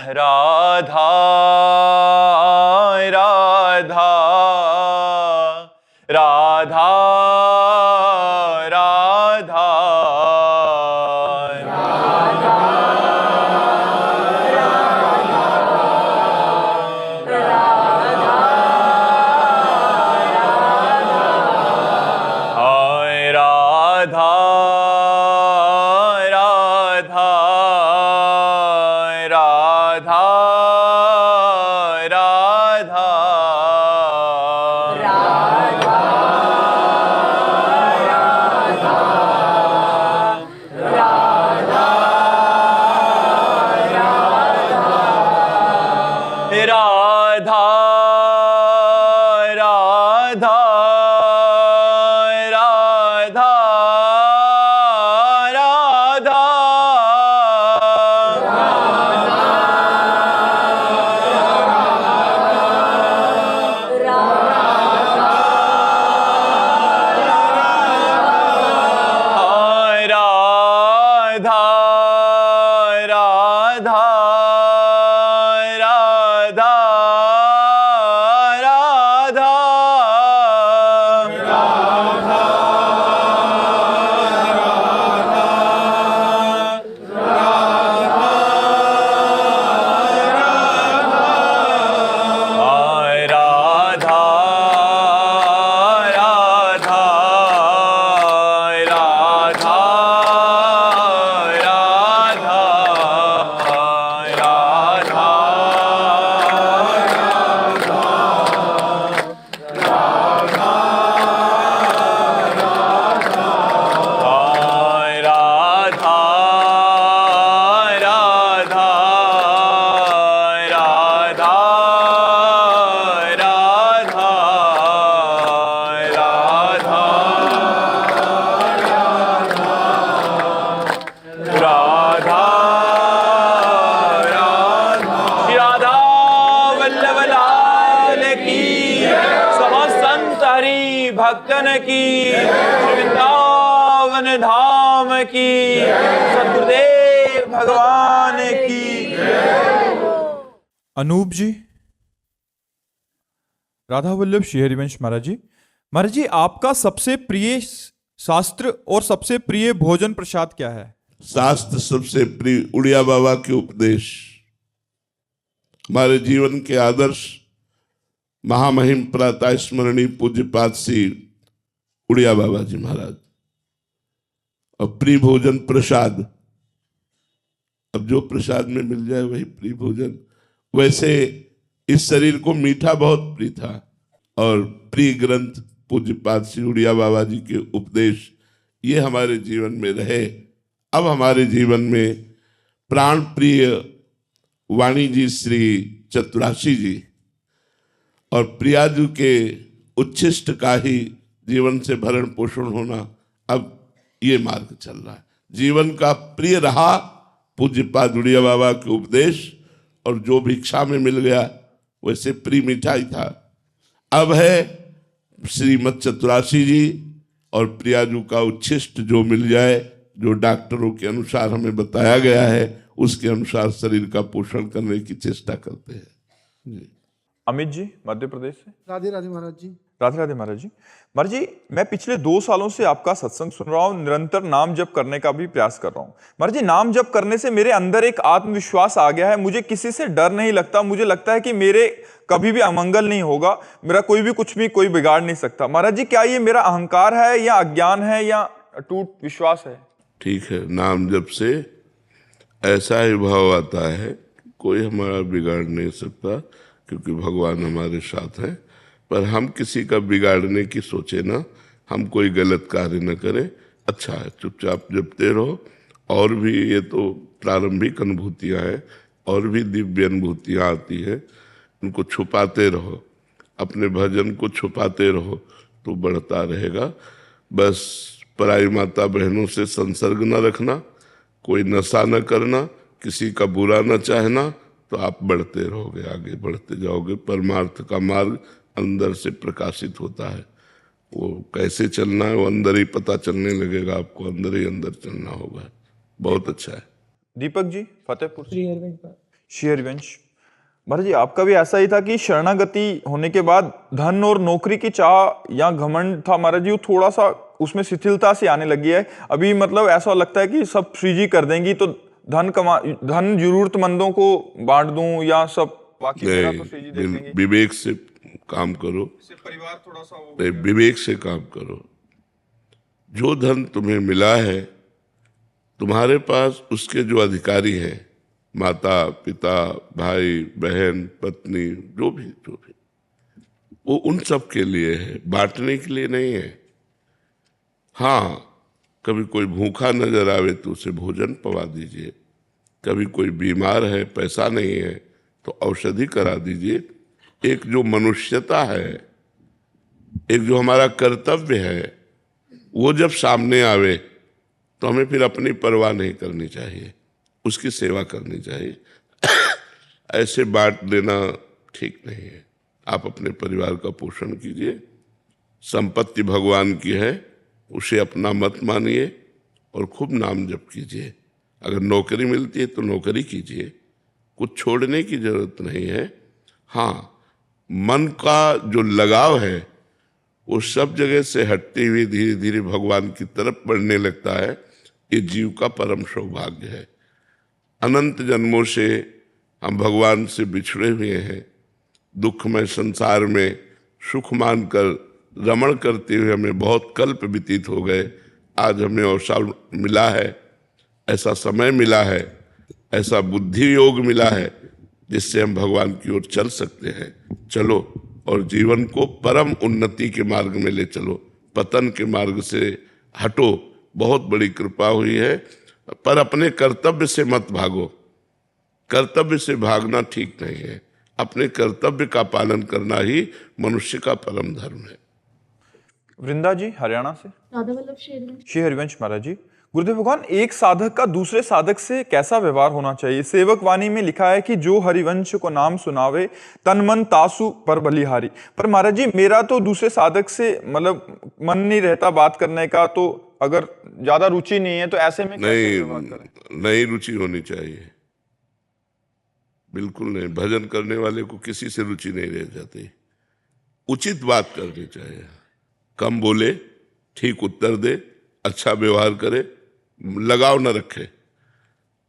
राधा राधा राधा राधा हाय राधा राधा राधा राधा राधा राधा राधा राधा हाय राधा राधा राधा राधा हाय राधा राधा राधा राधा राधा हाय राधा राधा राधा राधा राधा श्री राधा वल्लभ लाल की, समस्त संत हरि भक्तन की, श्री वृंदावन धाम की, सद्गुरुदेव भगवान की। अनूप जी, राधा वल्लभ श्री हरिवंश महाराज जी आपका सबसे प्रिय शास्त्र और सबसे प्रिय भोजन प्रसाद क्या है? शास्त्र सबसे प्रिय उड़िया बाबा के उपदेश, हमारे जीवन के आदर्श, महामहिम प्रातः स्मरणीय पूज्यपाद श्री उड़िया बाबा जी महाराज। और प्रिय भोजन प्रसाद, अब जो प्रसाद में मिल जाए वही प्रिय भोजन। वैसे इस शरीर को मीठा बहुत प्रिय था और प्रिय ग्रंथ पूज्यपाद श्री उड़िया बाबा जी के उपदेश ये हमारे जीवन में रहे। अब हमारे जीवन में प्राण प्रिय वाणी जी श्री चतुराशी जी और प्रियाजू के उच्छिष्ट का ही जीवन से भरण पोषण होना, अब ये मार्ग चल रहा है। जीवन का प्रिय रहा पूज्यपाद उड़िया बाबा के उपदेश, और जो भिक्षा में मिल गया वैसे प्रिय मिठाई था। अब है श्रीमद चतुराशी जी और प्रियाजू का उच्छिष्ट जो मिल जाए, जो डॉक्टरों के अनुसार हमें बताया गया है, उसके अनुसार शरीर का पोषण करने की चेष्टा करते हैं जी। अमित जी, मध्य प्रदेश से। राधे राधे महाराज जी। राधे राधे महाराज जी। महाराज जी, मैं पिछले 2 सालों से आपका सत्संग सुन रहा हूँ, निरंतर नाम जप करने का भी प्रयास कर रहा हूँ। महाराज जी, नाम जप करने से मेरे अंदर एक आत्मविश्वास आ गया है, मुझे किसी से डर नहीं लगता। मुझे लगता है कि मेरे कभी भी अमंगल नहीं होगा, मेरा कोई भी कुछ भी कोई बिगाड़ नहीं सकता। महाराज जी, क्या ये मेरा अहंकार है या अज्ञान है या अटूट विश्वास है? ठीक है, नाम जप से ऐसा ही भाव आता है, कोई हमारा बिगाड़ नहीं सकता क्योंकि भगवान हमारे साथ है। पर हम किसी का बिगाड़ने की सोचे ना, हम कोई गलत कार्य न करें। अच्छा है, चुपचाप जपते रहो। और भी ये तो प्रारंभिक अनुभूतियाँ हैं, और भी दिव्य अनुभूतियाँ आती हैं, उनको छुपाते रहो, अपने भजन को छुपाते रहो तो बढ़ता रहेगा। बस पराई माता बहनों से संसर्ग न रखना, कोई नशा न करना, किसी का बुरा न चाहना, तो आप बढ़ते रहोगे, आगे बढ़ते जाओगे। परमार्थ का मार्ग अंदर से प्रकाशित होता है, वो कैसे चलना है वो अंदर ही पता चलने लगेगा आपको, अंदर ही अंदर चलना होगा। बहुत अच्छा है। दीपक जी, फतेहपुर। श्री हरिवंश, महाराज जी आपका भी ऐसा ही था कि शरणागति होने के बाद धन और नौकरी की चाह या घमंड था महाराज जी, वो थोड़ा सा उसमें शिथिलता सी आने लगी है अभी, मतलब ऐसा लगता है कि सब श्री जी कर देंगी तो धन जरूरतमंदों को बांट दूं या सब बाकी मेरा तो श्री जी देख लेंगे। विवेक से काम करो, परिवार थोड़ा सा विवेक से काम करो। जो धन तुम्हें मिला है तुम्हारे पास, उसके जो अधिकारी हैं, माता पिता भाई बहन पत्नी जो भी वो उन सब के लिए है, बांटने के लिए नहीं है। हाँ, कभी कोई भूखा नजर आवे तो उसे भोजन पवा दीजिए, कभी कोई बीमार है पैसा नहीं है तो औषधि करा दीजिए। एक जो मनुष्यता है, एक जो हमारा कर्तव्य है, वो जब सामने आवे तो हमें फिर अपनी परवाह नहीं करनी चाहिए, उसकी सेवा करनी चाहिए। ऐसे बांट देना ठीक नहीं है। आप अपने परिवार का पोषण कीजिए, संपत्ति भगवान की है, उसे अपना मत मानिए और खूब नाम जप कीजिए। अगर नौकरी मिलती है तो नौकरी कीजिए, कुछ छोड़ने की जरूरत नहीं है। हाँ, मन का जो लगाव है वो सब जगह से हटते हुए धीरे धीरे भगवान की तरफ बढ़ने लगता है। ये जीव का परम सौभाग्य है। अनंत जन्मों से हम भगवान से बिछड़े हुए हैं, दुखमय संसार में सुख मानकर रमण करते हुए हमें बहुत कल्प व्यतीत हो गए। आज हमें अवसर मिला है, ऐसा समय मिला है, ऐसा बुद्धि योग मिला है जिससे हम भगवान की ओर चल सकते हैं। चलो और जीवन को परम उन्नति के मार्ग में ले चलो, पतन के मार्ग से हटो। बहुत बड़ी कृपा हुई है, पर अपने कर्तव्य से मत भागो। कर्तव्य से भागना ठीक नहीं है, अपने कर्तव्य का पालन करना ही मनुष्य का परम धर्म है। वृंदा जी हरियाणा से। राधा वल्लभ शेरवंश। श्री हरिवंश महाराज जी, गुरुदेव भगवान, एक साधक का दूसरे साधक से कैसा व्यवहार होना चाहिए? सेवक वाणी में लिखा है कि जो हरिवंश को नाम सुनावे तन मन तासु पर बलिहारी। पर महाराज जी मेरा तो दूसरे साधक से मतलब मन नहीं रहता बात करने का, तो अगर ज्यादा रुचि नहीं है तो ऐसे में कैसे व्यवहार करें? नहीं रुचि होनी चाहिए, बिल्कुल नहीं। भजन करने वाले को किसी से रुचि नहीं रह जाती। उचित बात करनी चाहिए, कम बोले, ठीक उत्तर दे, अच्छा व्यवहार करे, लगाव न रखे।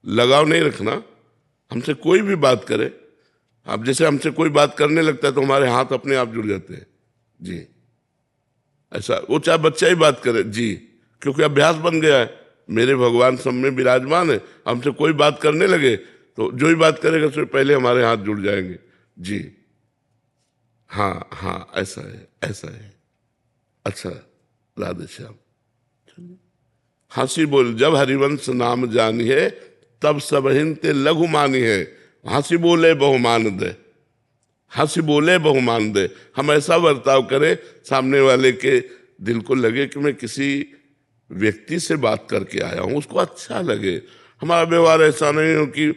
लगाव नहीं रखना। हमसे कोई भी बात करे, अब जैसे हमसे कोई बात करने लगता है तो हमारे हाथ अपने आप जुड़ जाते हैं जी। ऐसा वो चाहे बच्चा ही बात करे जी, क्योंकि अभ्यास बन गया है। मेरे भगवान सब में विराजमान है, हमसे कोई बात करने लगे तो जो ही बात करेगा उससे पहले हमारे हाथ जुड़ जाएंगे जी। हाँ हाँ, ऐसा है, ऐसा है। अच्छा, राधे श्याम। हंसी बोल जब हरिवंश नाम जानी है, तब सब हिंते लघु मानी है। हंसी बोले बहुमान दे, हंसी बोले बहुमान दे। हम ऐसा बर्ताव करें सामने वाले के दिल को लगे कि मैं किसी व्यक्ति से बात करके आया हूं, उसको अच्छा लगे। हमारा व्यवहार ऐसा नहीं हो कि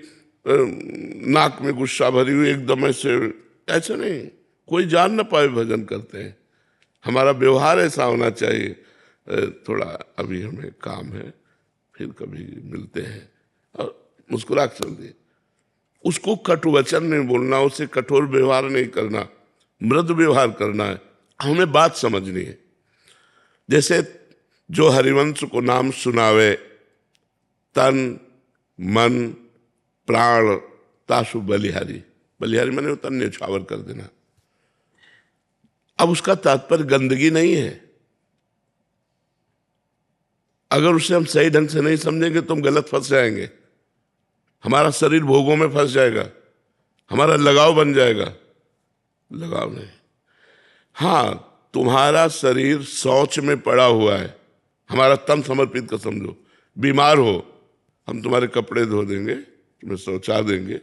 नाक में गुस्सा भरी हुई एकदम ऐसे नहीं, कोई जान ना पाए भजन करते हैं। हमारा व्यवहार ऐसा होना चाहिए। थोड़ा अभी हमें काम है, फिर कभी मिलते हैं, और मुस्कुरा कर चल दिए। उसको कटु वचन नहीं बोलना, उससे कठोर व्यवहार नहीं करना, मृदु व्यवहार करना है। हमें बात समझनी है। जैसे जो हरिवंश को नाम सुनावे तन मन प्राण तासु बलिहारी। बलिहारी मैंने तन न्यौछावर कर देना। अब उसका तात्पर्य गंदगी नहीं है। अगर उसे हम सही ढंग से नहीं समझेंगे तो हम गलत फंस जाएंगे। हमारा शरीर भोगों में फंस जाएगा, हमारा लगाव बन जाएगा। लगाव नहीं। हाँ, तुम्हारा शरीर शौच में पड़ा हुआ है, हमारा तन समर्पित कर समझो। बीमार हो, हम तुम्हारे कपड़े धो देंगे, तुम्हें शौचा देंगे,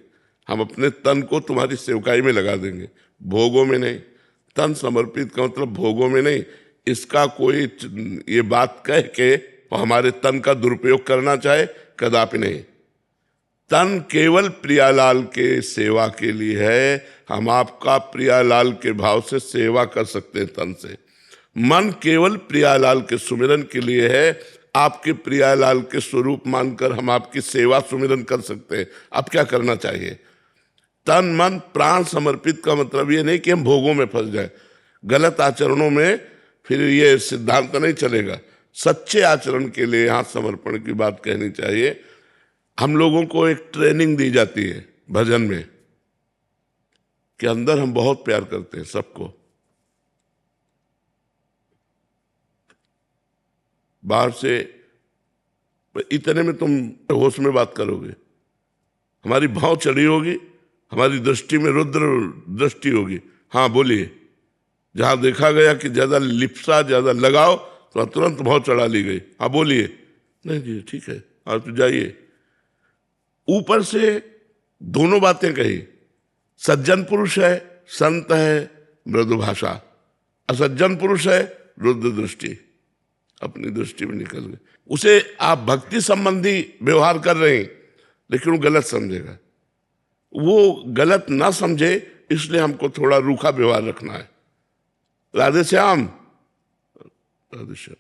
हम अपने तन को तुम्हारी सेवकाई में लगा देंगे, भोगों में नहीं। तन समर्पित का मतलब भोगों में नहीं। इसका कोई ये बात कह के और हमारे तन का दुरुपयोग करना चाहे, कदापि नहीं। तन केवल प्रियालाल के सेवा के लिए है। हम आपका प्रियालाल के भाव से सेवा कर सकते हैं तन से। मन केवल प्रियालाल के सुमिरन के लिए है। आपके प्रियालाल के स्वरूप मानकर हम आपकी सेवा सुमिरन कर सकते हैं। अब क्या करना चाहिए? तन मन प्राण समर्पित का मतलब ये नहीं कि हम भोगों में फंस जाएं, गलत आचरणों में फिर ये सिद्धांत नहीं चलेगा। सच्चे आचरण के लिए यहाँ समर्पण की बात कहनी चाहिए। हम लोगों को एक ट्रेनिंग दी जाती है भजन में कि अंदर हम बहुत प्यार करते हैं सबको, बाहर से इतने में तुम होश में बात करोगे, हमारी भाव चढ़ी होगी, हमारी दृष्टि में रुद्र दृष्टि होगी। हाँ बोलिए, जहां देखा गया कि ज्यादा लिप्सा ज्यादा लगाओ तो तुरंत भाव चढ़ा ली गई। हाँ बोलिए, नहीं जी ठीक है आप तो जाइए। ऊपर से दोनों बातें कही, सज्जन पुरुष है, संत है, मृदु भाषा, असज्जन पुरुष है, रुद्र दृष्टि, अपनी दृष्टि में निकल गए। उसे आप भक्ति संबंधी व्यवहार कर रहे हैं लेकिन वो गलत समझेगा। वो गलत ना समझे इसलिए हमको थोड़ा रूखा व्यवहार रखना है। राधे श्याम, राधे श्याम,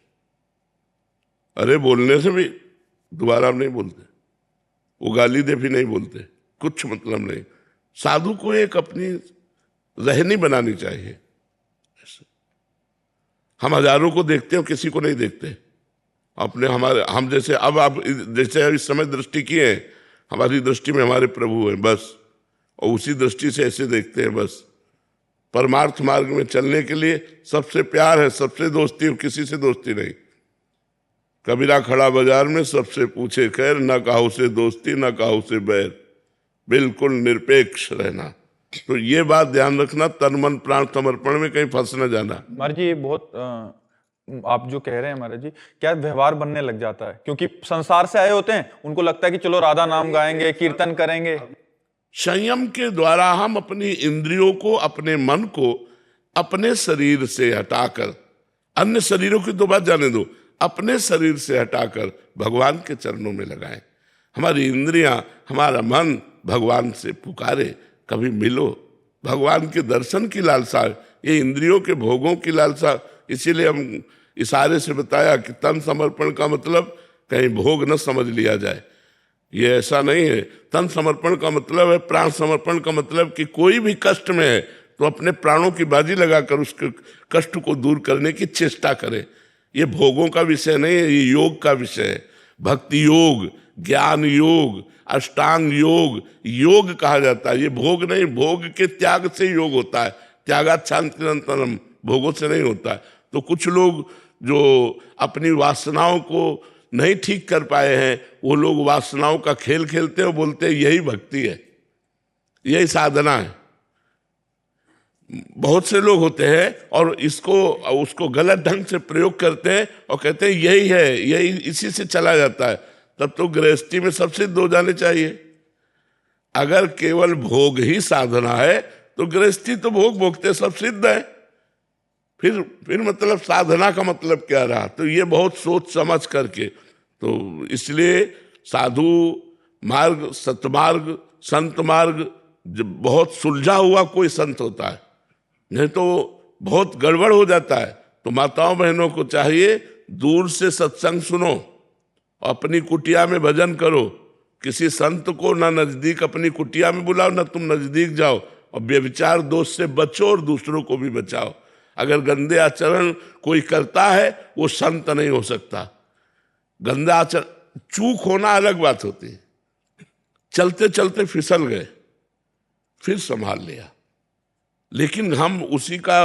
अरे बोलने से भी दोबारा हम नहीं बोलते, वो गाली दे भी नहीं बोलते, कुछ मतलब नहीं। साधु को एक अपनी रहनी बनानी चाहिए। हम हजारों को देखते हैं, किसी को नहीं देखते अपने। हम जैसे अब आप जैसे इस समय दृष्टि की है, हमारी दृष्टि में हमारे प्रभु हैं बस, और उसी दृष्टि से ऐसे देखते हैं बस। परमार्थ मार्ग में चलने के लिए सबसे प्यार है, सबसे दोस्ती, और किसी से दोस्ती नहीं। कबीरा खड़ा बाजार में सबसे पूछे खैर, ना काहू से दोस्ती ना काहू से बैर, बिल्कुल निरपेक्ष रहना। तो ये बात ध्यान रखना, तन मन प्राण समर्पण में कहीं फंस न जाना। महाराज जी ये बहुत आप जो कह रहे हैं महाराज जी, क्या व्यवहार बनने लग जाता है? क्योंकि संसार से आए होते हैं, उनको लगता है कि चलो राधा नाम गाएंगे, कीर्तन करेंगे। संयम के द्वारा हम अपनी इंद्रियों को, अपने मन को अपने शरीर से हटाकर, अन्य शरीरों की तो बात जाने दो, अपने शरीर से हटाकर भगवान के चरणों में लगाएं। हमारी इंद्रियां, हमारा मन भगवान से पुकारे, कभी मिलो। भगवान के दर्शन की लालसा, ये इंद्रियों के भोगों की लालसा। इसीलिए हम इशारे से बताया कि तन समर्पण का मतलब कहीं भोग न समझ लिया जाए, ये ऐसा नहीं है। तन समर्पण का मतलब है, प्राण समर्पण का मतलब कि कोई भी कष्ट में है तो अपने प्राणों की बाजी लगाकर उसके कष्ट को दूर करने की चेष्टा करें। ये भोगों का विषय नहीं है, ये योग का विषय है। भक्ति योग, ज्ञान योग, अष्टांग योग, योग कहा जाता है। ये भोग नहीं, भोग के त्याग से योग होता है। त्यागात् शान्तिरन्तरम्, भोगों से नहीं होता है। तो कुछ लोग जो अपनी वासनाओं को नहीं ठीक कर पाए हैं, वो लोग वासनाओं का खेल खेलते हैं, बोलते हैं यही भक्ति है, यही साधना है। बहुत से लोग होते हैं और उसको गलत ढंग से प्रयोग करते हैं और कहते हैं यही है, यही इसी से चला जाता है। तब तो गृहस्थी में सब सिद्ध हो जाने चाहिए। अगर केवल भोग ही साधना है तो गृहस्थी तो भोग भोगते सब सिद्ध है। फिर मतलब साधना का मतलब क्या रहा? तो ये बहुत सोच समझ करके, तो इसलिए साधु मार्ग, सतमार्ग, संत मार्ग जब बहुत सुलझा हुआ कोई संत होता है, नहीं तो बहुत गड़बड़ हो जाता है। तो माताओं बहनों को चाहिए दूर से सत्संग सुनो, अपनी कुटिया में भजन करो। किसी संत को ना नजदीक अपनी कुटिया में बुलाओ, ना तुम नजदीक जाओ, और व्यभिचार दोष से बचो और दूसरों को भी बचाओ। अगर गंदे आचरण कोई करता है वो संत नहीं हो सकता। गंदा आचरण, चूक होना अलग बात होती है, चलते चलते फिसल गए फिर संभाल लिया, लेकिन हम उसी का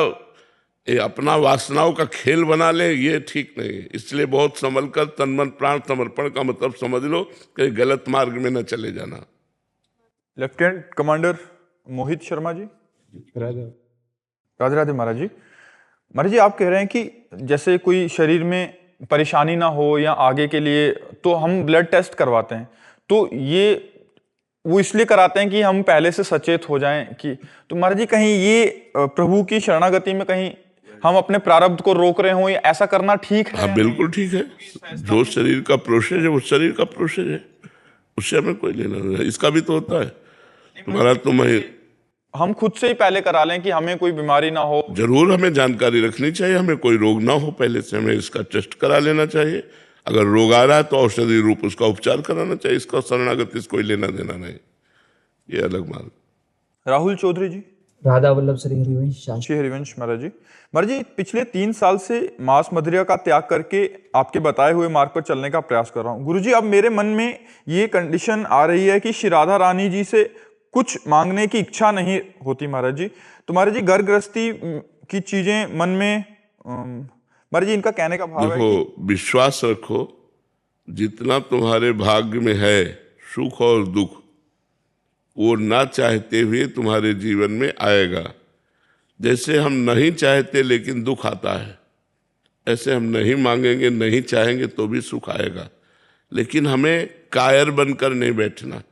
अपना वासनाओं का खेल बना ले, ये ठीक नहीं है। इसलिए बहुत संभल कर तन मन प्राण समर्पण का मतलब समझ लो, कहीं गलत मार्ग में न चले जाना। Lieutenant commander Mohit Sharma ji. राधे राधे महाराज जी। महाराज जी आप कह रहे हैं कि जैसे कोई शरीर में परेशानी ना हो या आगे के लिए, तो हम ब्लड टेस्ट करवाते हैं, तो ये वो इसलिए कराते हैं कि हम पहले से सचेत हो जाएं कि, तो महाराज जी कहीं ये प्रभु की शरणागति में कहीं हम अपने प्रारब्ध को रोक रहे हो, ऐसा करना ठीक है? हाँ बिल्कुल ठीक है। जो शरीर का प्रोसेस है वो शरीर का प्रोसेस है, उससे हमें कोई लेना नहीं है। इसका भी तो होता है तुम्हारा, हम खुद से ही पहले करा लें कि हमें कोई बीमारी ना हो। जरूर हमें जानकारी रखनी चाहिए, हमें कोई रोग ना हो, पहले से हमें इसका टेस्ट करा लेना चाहिए। अगर रोग आ रहा है तो औषधि रूप उसका उपचार कराना चाहिए। इसका शरणागति से कोई लेना देना नहीं, ये अलग मार्ग। राहुल चौधरी जी। राधा वल्लभ श्री हरिवंश शास्त्री। श्री हरिवंश महाराज जी। महाराज जी, पिछले 3 साल से मांस मदिरा का त्याग करके आपके बताए हुए मार्ग पर चलने का प्रयास कर रहा हूँ। गुरुजी, अब मेरे मन में ये कंडीशन आ रही है कि श्री राधा रानी जी से कुछ मांगने की इच्छा नहीं होती महाराज जी। तो महाराज जी, घर गृहस्थी की चीजें मन में महाराज जी, इनका कहने का भाव है देखो, विश्वास रखो, जितना तुम्हारे भाग्य में है सुख और दुख, वो ना चाहते हुए तुम्हारे जीवन में आएगा। जैसे हम नहीं चाहते लेकिन दुख आता है, ऐसे हम नहीं मांगेंगे, नहीं चाहेंगे तो भी सुख आएगा। लेकिन हमें कायर बनकर नहीं बैठना,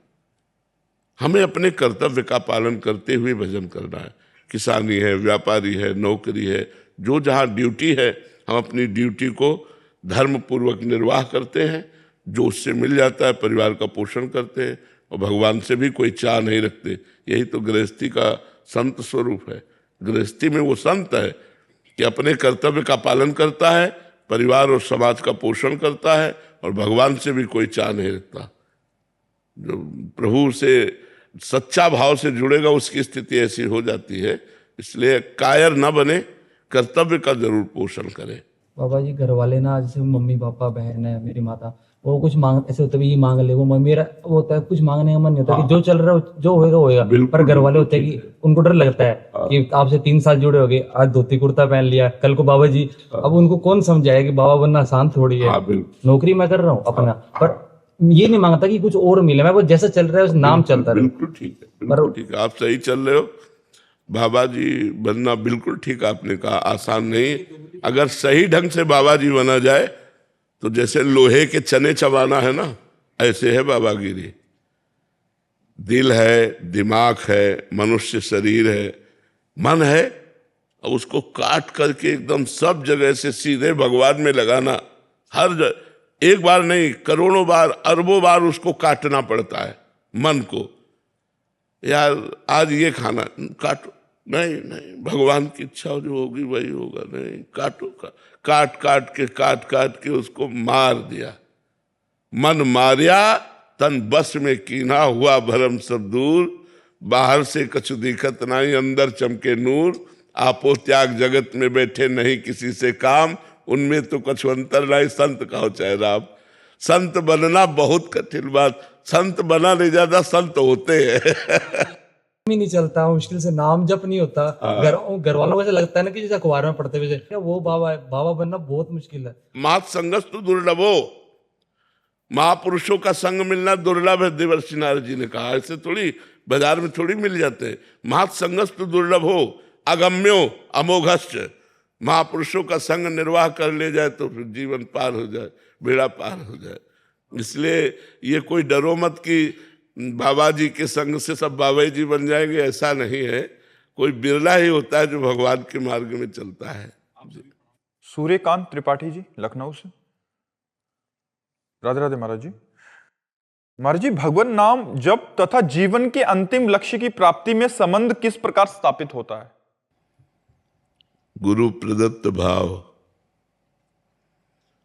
हमें अपने कर्तव्य का पालन करते हुए भजन करना है। किसानी है, व्यापारी है, नौकरी है, जो जहाँ ड्यूटी है, हम अपनी ड्यूटी को धर्म पूर्वक निर्वाह करते हैं। जो उससे मिल जाता है परिवार का पोषण करते हैं, और भगवान से भी कोई चाह नहीं रखते। यही तो गृहस्थी का संत स्वरूप है। गृहस्थी में वो संत है कि अपने कर्तव्य का पालन करता है, परिवार और समाज का पोषण करता है, और भगवान से भी कोई चाह नहीं रखता। जो प्रभु से सच्चा भाव से जुड़ेगा उसकी स्थिति ऐसी हो जाती है। इसलिए कायर न बने, कर्तव्य का जरूर पोषण करें। बाबा जी, घर वाले ना, जैसे मम्मी पापा बहन है, मेरी माता, वो कुछ मांग ऐसे होता है ये मांग ले, वो मेरा वो होता है, कुछ मांगने का मन नहीं होता कि जो चल रहा है जो होएगा होएगा। पर घर वाले होते हैं कि उनको डर लगता है कि आपसे 3 साल जुड़े हो गए, आज धोती कुर्ता पहन लिया, कल को बाबा जी। अब उनको कौन समझाए कि बाबा बनना आसान थोड़ी है। नौकरी मैं कर रहा हूँ अपना, पर ये नहीं मांगता कि कुछ और मिले। मैं वो जैसा चल रहा है उस नाम चलता रहे। बिल्कुल ठीक है, बिल्कुल ठीक है, आप सही चल रहे हो। बाबा जी बनना बिल्कुल ठीक आपने कहा, आसान नहीं। अगर सही ढंग से बाबा जी बना जाए तो जैसे लोहे के चने चबाना है ना, ऐसे है बाबागिरी। दिल है, दिमाग है, मनुष्य शरीर है, मन है, और उसको काट करके एकदम सब जगह से सीधे भगवान में लगाना। हर एक बार नहीं, करोड़ों बार, अरबों बार उसको काटना पड़ता है मन को। यार आज ये खाना, काटो, नहीं नहीं, भगवान की इच्छा जो होगी वही होगा, नहीं, काटो, काट काट के उसको मार दिया। मन मारिया तन बस में कीना, हुआ भरम सब दूर, बाहर से कछु दिखत नहीं, अंदर चमके नूर, आपो त्याग जगत में बैठे नहीं किसी से काम, उनमें तो कछु अंतर नहीं, संत कहो चाहे राम। संत बनना बहुत कठिन बात, संत बना नहीं जाता, संत होते हैं। नहीं चलता, मुश्किल से नाम जप नहीं होता। घर वालों को ऐसा लगता है ना कि जैसे अखबार में पढ़ते हुए वो बाबा है, बाबा बनना बहुत मुश्किल है। मात संगस्तु दुर्लभो, महापुरुषों का संग मिलना दुर्लभ है, देवर्षि नारद जी ने कहा। ऐसे थोड़ी बाजार में थोड़ी मिल जाते हैं। मात संगस्तु दुर्लभो अगम्यो अमोघश्च, महापुरुषों का संग निर्वाह कर ले जाए तो फिर जीवन पार हो जाए, बेड़ा पार हो जाए। इसलिए ये कोई डरो मत कि बाबा जी के संग से सब बाबा जी बन जाएंगे, ऐसा नहीं है। कोई बिरला ही होता है जो भगवान के मार्ग में चलता है। सूर्यकांत त्रिपाठी जी, लखनऊ से। राधे राधे महाराज जी। महाराज जी, भगवान नाम जप तथा जीवन के अंतिम लक्ष्य की प्राप्ति में संबंध किस प्रकार स्थापित होता है? गुरु प्रदत्त भाव।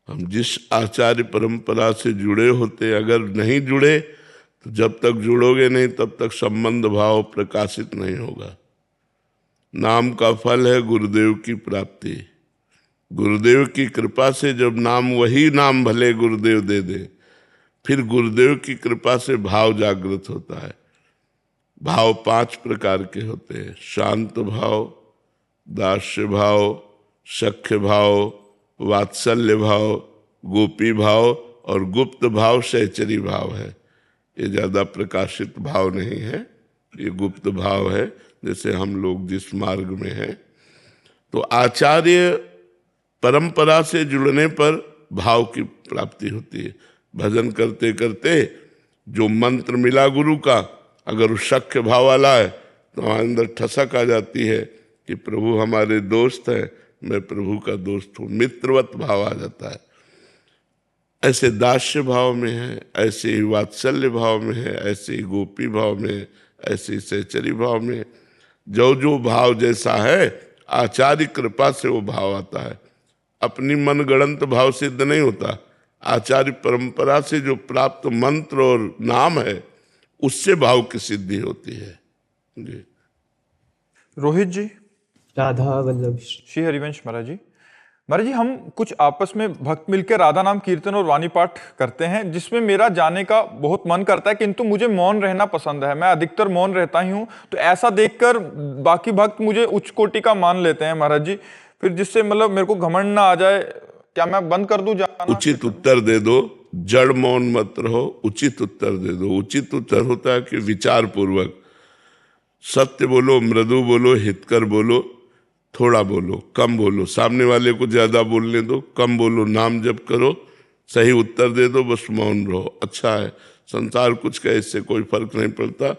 हम जिस आचार्य परंपरा से जुड़े होते, अगर नहीं जुड़े तो जब तक जुड़ोगे नहीं तब तक संबंध भाव प्रकाशित नहीं होगा। नाम का फल है गुरुदेव की प्राप्ति। गुरुदेव की कृपा से जब नाम, वही नाम भले गुरुदेव दे दे, फिर गुरुदेव की कृपा से भाव जागृत होता है। भाव 5 प्रकार के होते हैं: शांत भाव, दास्य भाव, सख्य भाव, वात्सल्य भाव, गोपी भाव, और गुप्त भाव सहचरी भाव है। ये ज्यादा प्रकाशित भाव नहीं है, ये गुप्त भाव है। जैसे हम लोग जिस मार्ग में हैं, तो आचार्य परंपरा से जुड़ने पर भाव की प्राप्ति होती है। भजन करते करते जो मंत्र मिला गुरु का, अगर वो सख्य भाव वाला है तो हमारे अंदर ठसक आ जाती है कि प्रभु हमारे दोस्त हैं, मैं प्रभु का दोस्त हूँ, मित्रवत भाव आ जाता है। ऐसे दास्य भाव में है, ऐसे ही वात्सल्य भाव में है, ऐसे ही गोपी भाव में, ऐसे ही सहचरी भाव में। जो जो भाव जैसा है, आचार्य कृपा से वो भाव आता है। अपनी मनगढ़ंत भाव सिद्ध नहीं होता। आचार्य परंपरा से जो प्राप्त मंत्र और नाम है, उससे भाव की सिद्धि होती है जी। रोहित जी। राधा वल्लभ। श्री हरिवंश महाराज जी। महाराज जी, हम कुछ आपस में भक्त मिलकर राधा नाम कीर्तन और वाणी पाठ करते हैं, जिसमें मेरा जाने का बहुत मन करता है, किंतु मुझे मौन रहना पसंद है। मैं अधिकतर मौन रहता ही हूँ। तो ऐसा देखकर बाकी भक्त मुझे उच्च कोटि का मान लेते हैं महाराज जी, फिर जिससे मतलब मेरे को घमंड ना आ जाए। क्या मैं बंद कर दूं जाना? उचित उत्तर दे दो, जड़ मौन मत रहो, उचित उत्तर दे दो। उचित उत्तर होता है कि विचार पूर्वक सत्य बोलो, मृदु बोलो, हितकर बोलो, थोड़ा बोलो, कम बोलो, सामने वाले को ज्यादा बोलने दो, कम बोलो, नाम जप करो, सही उत्तर दे दो, बस मौन रहो। अच्छा है, संसार कुछ का इससे कोई फर्क नहीं पड़ता।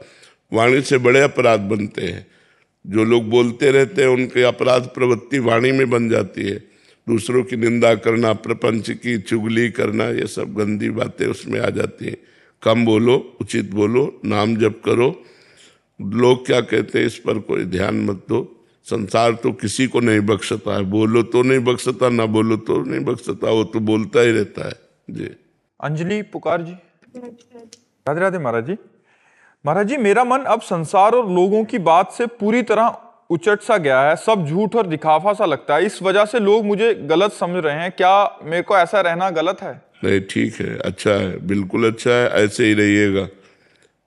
वाणी से बड़े अपराध बनते हैं। जो लोग बोलते रहते हैं उनके अपराध प्रवृत्ति वाणी में बन जाती है। दूसरों की निंदा करना, प्रपंच की चुगली करना, ये सब गंदी बातें उसमें आ जाती हैं। कम बोलो, उचित बोलो, नाम जप करो। लोग क्या कहते हैं इस पर कोई ध्यान मत दो। संसार तो किसी को नहीं बख्शता है। बोलो तो नहीं बख्शता, ना बोलो तो नहीं बख्शता, वो तो बोलता ही रहता है जी। अंजलि पुकार जी। राधे राधे महाराज जी। महाराज जी, मेरा मन अब संसार और लोगों की बात से पूरी तरह उचट सा गया है। सब झूठ और दिखावा सा लगता है। इस वजह से लोग मुझे गलत समझ रहे हैं। क्या मेरे को ऐसा रहना गलत है? नहीं, ठीक है, अच्छा है, बिल्कुल अच्छा है, ऐसे ही रहिएगा।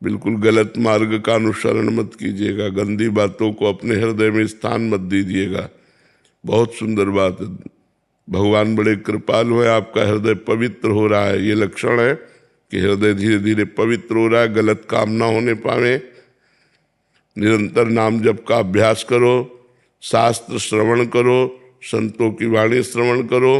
बिल्कुल गलत मार्ग का अनुसरण मत कीजिएगा। गंदी बातों को अपने हृदय में स्थान मत दीजिएगा। बहुत सुंदर बात है। भगवान बड़े कृपालु है, आपका हृदय पवित्र हो रहा है। ये लक्षण है कि हृदय धीरे धीरे पवित्र हो रहा है। गलत काम ना होने पावे। निरंतर नाम जप का अभ्यास करो, शास्त्र श्रवण करो, संतों की वाणी श्रवण करो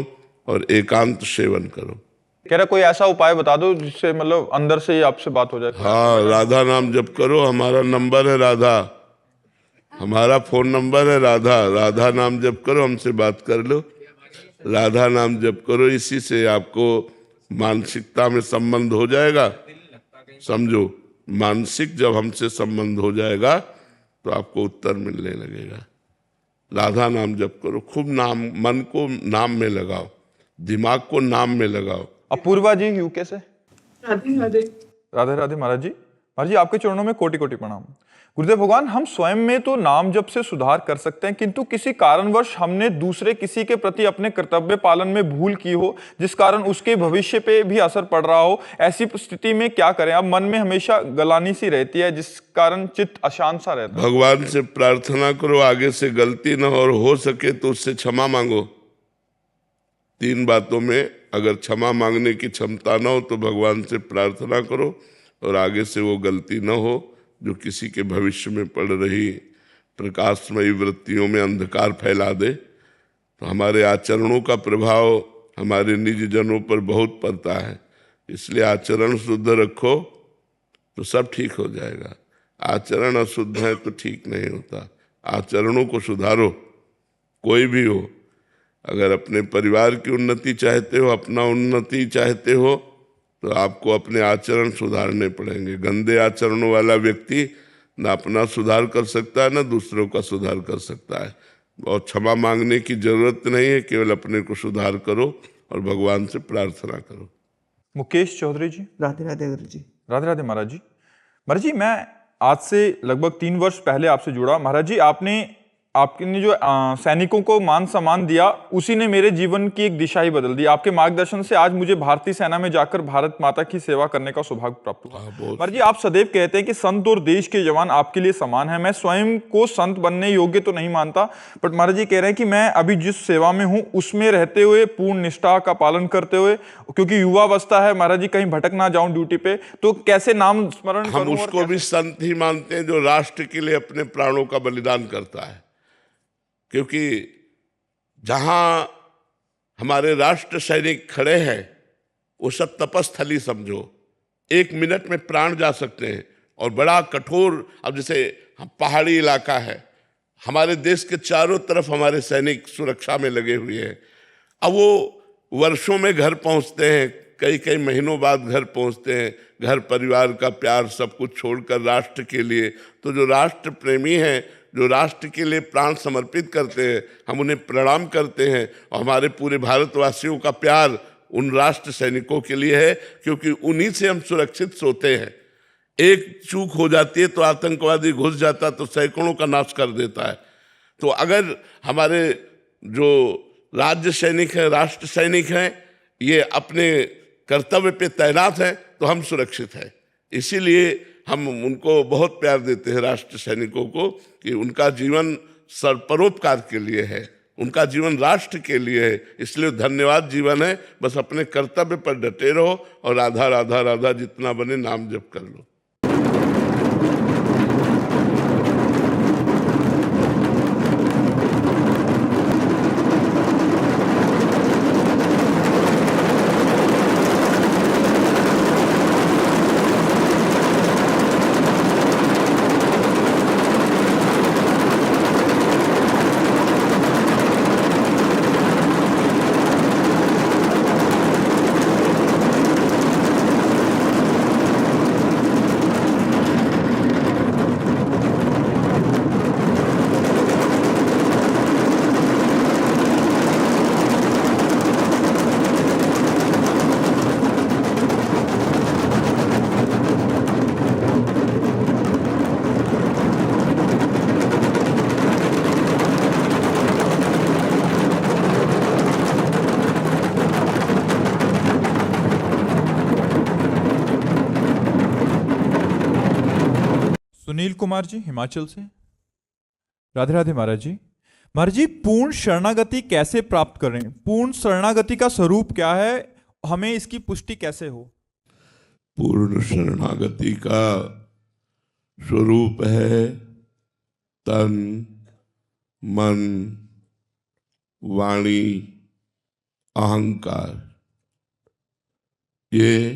और एकांत सेवन करो। कह रहा कोई ऐसा उपाय बता दो जिससे मतलब अंदर से ही आपसे बात हो जाए। हाँ, राधा नाम जप करो। हमारा नंबर है राधा, हमारा फोन नंबर है राधा। राधा नाम जप करो, हमसे बात कर लो। राधा नाम जप करो, इसी से आपको मानसिकता में संबंध हो जाएगा। समझो, मानसिक जब हमसे संबंध हो जाएगा तो आपको उत्तर मिलने लगेगा। राधा नाम जप करो, खूब नाम, मन को नाम में लगाओ, दिमाग को नाम में लगाओ। अपूर्वा जी यूके से। राधे राधे। राधे राधे महाराज जी। महाराज जी, आपके चरणों में कोटि कोटि प्रणाम। गुरुदेव भगवान, हम स्वयं में तो नाम जप से सुधार कर सकते हैं, किंतु किसी कारणवश हमने दूसरे किसी के प्रति अपने कर्तव्य पालन में भूल की हो, जिस कारण उसके भविष्य पे भी असर पड़ रहा हो। ऐसी स्थिति में क्या करें? अब मन में हमेशा गलानी सी रहती है, जिस कारण चित्त अशांत सा रहता है। भगवान से प्रार्थना करो आगे से गलती न हो, और हो सके तो उससे क्षमा मांगो। 3 बातों में अगर क्षमा मांगने की क्षमता न हो तो भगवान से प्रार्थना करो और आगे से वो गलती न हो जो किसी के भविष्य में पड़ रही प्रकाशमयी वृत्तियों में अंधकार फैला दे। तो हमारे आचरणों का प्रभाव हमारे निज जनों पर बहुत पड़ता है। इसलिए आचरण शुद्ध रखो तो सब ठीक हो जाएगा। आचरण अशुद्ध है तो ठीक नहीं होता। आचरणों को सुधारो, कोई भी हो। अगर अपने परिवार की उन्नति चाहते हो, अपना उन्नति चाहते हो, तो आपको अपने आचरण सुधारने पड़ेंगे। गंदे आचरणों वाला व्यक्ति न अपना सुधार कर सकता है, न दूसरों का सुधार कर सकता है। और क्षमा मांगने की जरूरत नहीं है, केवल अपने को सुधार करो और भगवान से प्रार्थना करो। मुकेश चौधरी जी। राधे राधे गुरु जी। राधे राधे महाराज जी। महाराज जी, मैं आज से लगभग 3 वर्ष पहले आपसे जुड़ा। महाराज जी, आपने जो सैनिकों को मान सम्मान दिया, उसी ने मेरे जीवन की एक दिशा ही बदल दी। आपके मार्गदर्शन से आज मुझे भारतीय सेना में जाकर भारत माता की सेवा करने का सौभाग्य प्राप्त हुआ। महाराज जी, आप सदैव कहते हैं कि संत और देश के जवान आपके लिए समान है। मैं स्वयं को संत बनने योग्य तो नहीं मानता, बट महाराज जी कह रहे हैं कि मैं अभी जिस सेवा में हूँ उसमें रहते हुए, पूर्ण निष्ठा का पालन करते हुए, क्योंकि युवावस्था है महाराज जी, कहीं भटक ना जाऊं ड्यूटी पे, तो कैसे नाम स्मरण हम उसको भी संत ही मानते हैं जो राष्ट्र के लिए अपने प्राणों का बलिदान करता है। क्योंकि जहां हमारे राष्ट्र सैनिक खड़े हैं वो सब तपस्थली समझो। 1 मिनट में प्राण जा सकते हैं और बड़ा कठोर। अब जैसे पहाड़ी इलाका है, हमारे देश के चारों तरफ हमारे सैनिक सुरक्षा में लगे हुए हैं। अब वो वर्षों में घर पहुंचते हैं, कई कई महीनों बाद घर पहुंचते हैं, घर परिवार का प्यार सब कुछ छोड़कर राष्ट्र के लिए। तो जो राष्ट्र प्रेमी हैं, जो राष्ट्र के लिए प्राण समर्पित करते हैं, हम उन्हें प्रणाम करते हैं। और हमारे पूरे भारतवासियों का प्यार उन राष्ट्र सैनिकों के लिए है, क्योंकि उन्हीं से हम सुरक्षित सोते हैं। एक चूक हो जाती है तो आतंकवादी घुस जाता तो सैकड़ों का नाश कर देता है। तो अगर हमारे जो राज्य सैनिक हैं, राष्ट्र सैनिक हैं, ये अपने कर्तव्य पे तैनात हैं तो हम सुरक्षित हैं। इसीलिए हम उनको बहुत प्यार देते हैं, राष्ट्र सैनिकों को, कि उनका जीवन परोपकार के लिए है, उनका जीवन राष्ट्र के लिए है। इसलिए धन्यवाद जीवन है। बस अपने कर्तव्य पर डटे रहो और राधा राधा राधा जितना बने नाम जप कर लो। सुनील कुमार जी हिमाचल से। राधे राधे महाराज जी। महाराज जी, पूर्ण शरणागति कैसे प्राप्त करें? पूर्ण शरणागति का स्वरूप क्या है? हमें इसकी पुष्टि कैसे हो? पूर्ण शरणागति का स्वरूप है तन, मन, वाणी, अहंकार। ये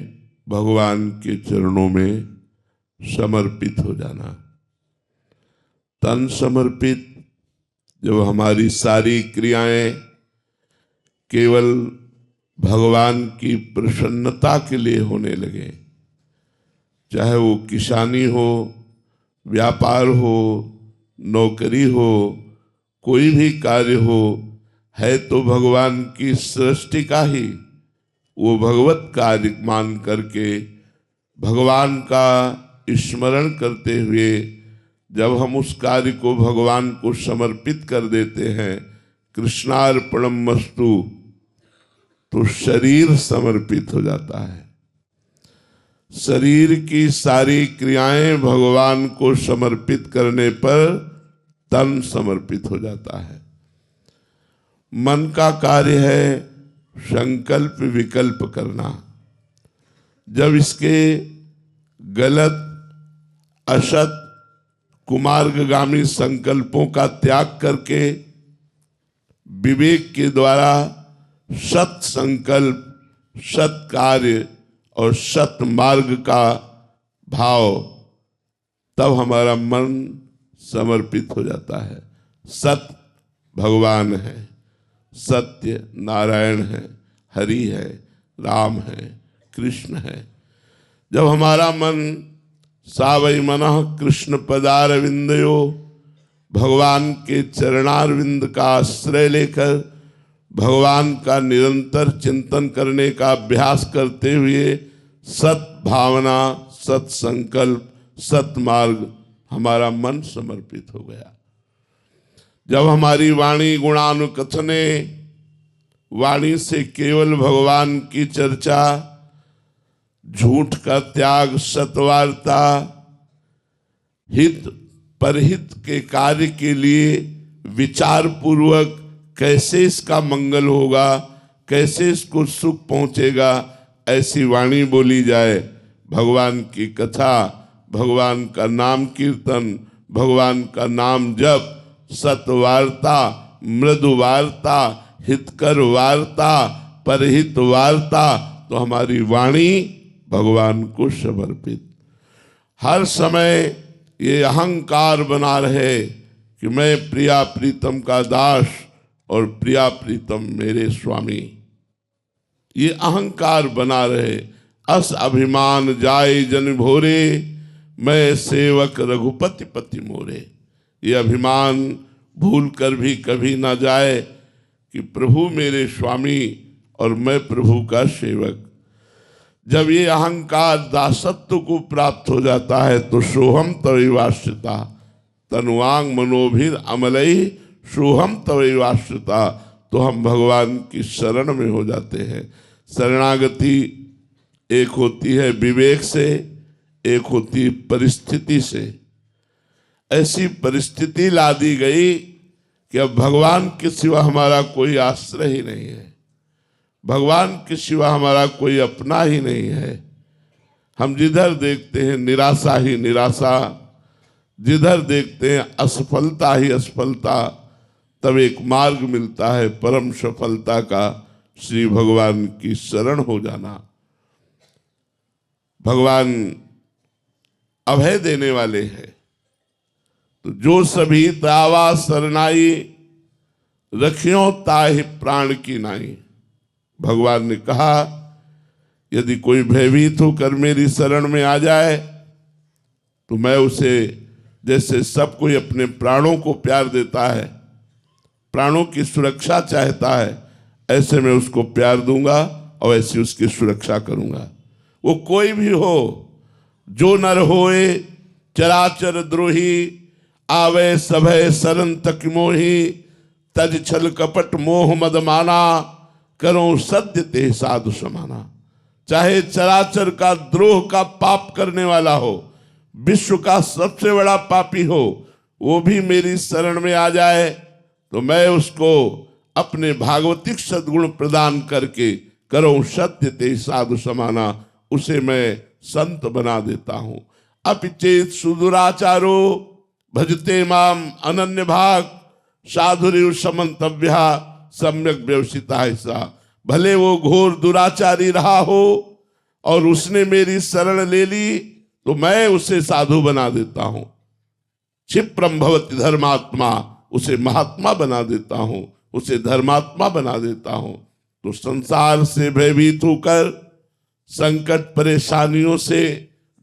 भगवान के चरणों में समर्पित हो जाना। तन समर्पित, जब हमारी सारी क्रियाएं केवल भगवान की प्रसन्नता के लिए होने लगे, चाहे वो किसानी हो, व्यापार हो, नौकरी हो, कोई भी कार्य हो, है तो भगवान की सृष्टि का ही, वो भगवत कार्य मान करके भगवान का स्मरण करते हुए जब हम उस कार्य को भगवान को समर्पित कर देते हैं, कृष्णार्पणमस्तु, तो शरीर समर्पित हो जाता है। शरीर की सारी क्रियाएं भगवान को समर्पित करने पर तन समर्पित हो जाता है। मन का कार्य है संकल्प विकल्प करना। जब इसके गलत, असत, कुमार्गगामी संकल्पों का त्याग करके विवेक के द्वारा सत संकल्प, सत कार्य और सत मार्ग का भाव, तब हमारा मन समर्पित हो जाता है। सत भगवान है, सत्य नारायण है, हरि है, राम है, कृष्ण है। जब हमारा मन सा वै मनः कृष्ण पदारविंदयो, भगवान के चरणारविंद का आश्रय लेकर भगवान का निरंतर चिंतन करने का अभ्यास करते हुए सत भावना, सत संकल्प, सत मार्ग, हमारा मन समर्पित हो गया। जब हमारी वाणी गुणानुकथने, वाणी से केवल भगवान की चर्चा, झूठ का त्याग, सत्वार्ता, हित परहित के कार्य के लिए विचार पूर्वक कैसे इसका मंगल होगा, कैसे इसको सुख पहुंचेगा, ऐसी वाणी बोली जाए। भगवान की कथा, भगवान का नाम कीर्तन, भगवान का नाम जप, सत्वार्ता, मृदु वार्ता, हितकर वार्ता, परहित वार्ता, तो हमारी वाणी भगवान को समर्पित। हर समय ये अहंकार बना रहे कि मैं प्रिया प्रीतम का दास और प्रिया प्रीतम मेरे स्वामी, ये अहंकार बना रहे। अस अभिमान जाय जन भोरे, मैं सेवक रघुपति पति मोरे। ये अभिमान भूल कर भी कभी ना जाए कि प्रभु मेरे स्वामी और मैं प्रभु का सेवक। जब ये अहंकार दासत्व को प्राप्त हो जाता है तो सोहम तवैवाश्रिता तनुवांग मनोभिर अमलई सोहम तवैवाश्रिता, तो हम भगवान की शरण में हो जाते हैं। शरणागति एक होती है विवेक से, एक होती है परिस्थिति से। ऐसी परिस्थिति ला दी गई कि अब भगवान के सिवा हमारा कोई आश्रय ही नहीं है, भगवान के सिवा हमारा कोई अपना ही नहीं है। हम जिधर देखते हैं निराशा ही निराशा, जिधर देखते हैं असफलता ही असफलता, तब एक मार्ग मिलता है परम सफलता का, श्री भगवान की शरण हो जाना। भगवान अभय देने वाले हैं। तो जो सभी तावा सरनाई रखियो ताहि प्राण की नाई। भगवान ने कहा यदि कोई भयभीत होकर मेरी शरण में आ जाए तो मैं उसे, जैसे सब कोई अपने प्राणों को प्यार देता है, प्राणों की सुरक्षा चाहता है, ऐसे मैं उसको प्यार दूंगा और ऐसी उसकी सुरक्षा करूंगा। वो कोई भी हो, जो नर होए चराचर द्रोही, आवे सभय सरन तक मोही, तज छल कपट मोह मद माना, करो सत्य ते साधु समाना। चाहे चराचर का द्रोह का पाप करने वाला हो, विश्व का सबसे बड़ा पापी हो, वो भी मेरी शरण में आ जाए तो मैं उसको अपने भागवतिक सद्गुण प्रदान करके, करो सत्य ते साधु समाना, उसे मैं संत बना देता हूं। अपिचेत सुदुराचारो भजते माम अनन्य भाग, साधुरिव समन्तव्या सम्यक व्यवसिता ऐसा। भले वो घोर दुराचारी रहा हो और उसने मेरी शरण ले ली तो मैं उसे साधु बना देता हूं। क्षिप्रम भवति धर्मात्मा, उसे महात्मा बना देता हूं, उसे धर्मात्मा बना देता हूं। तो संसार से भयभीत होकर, संकट परेशानियों से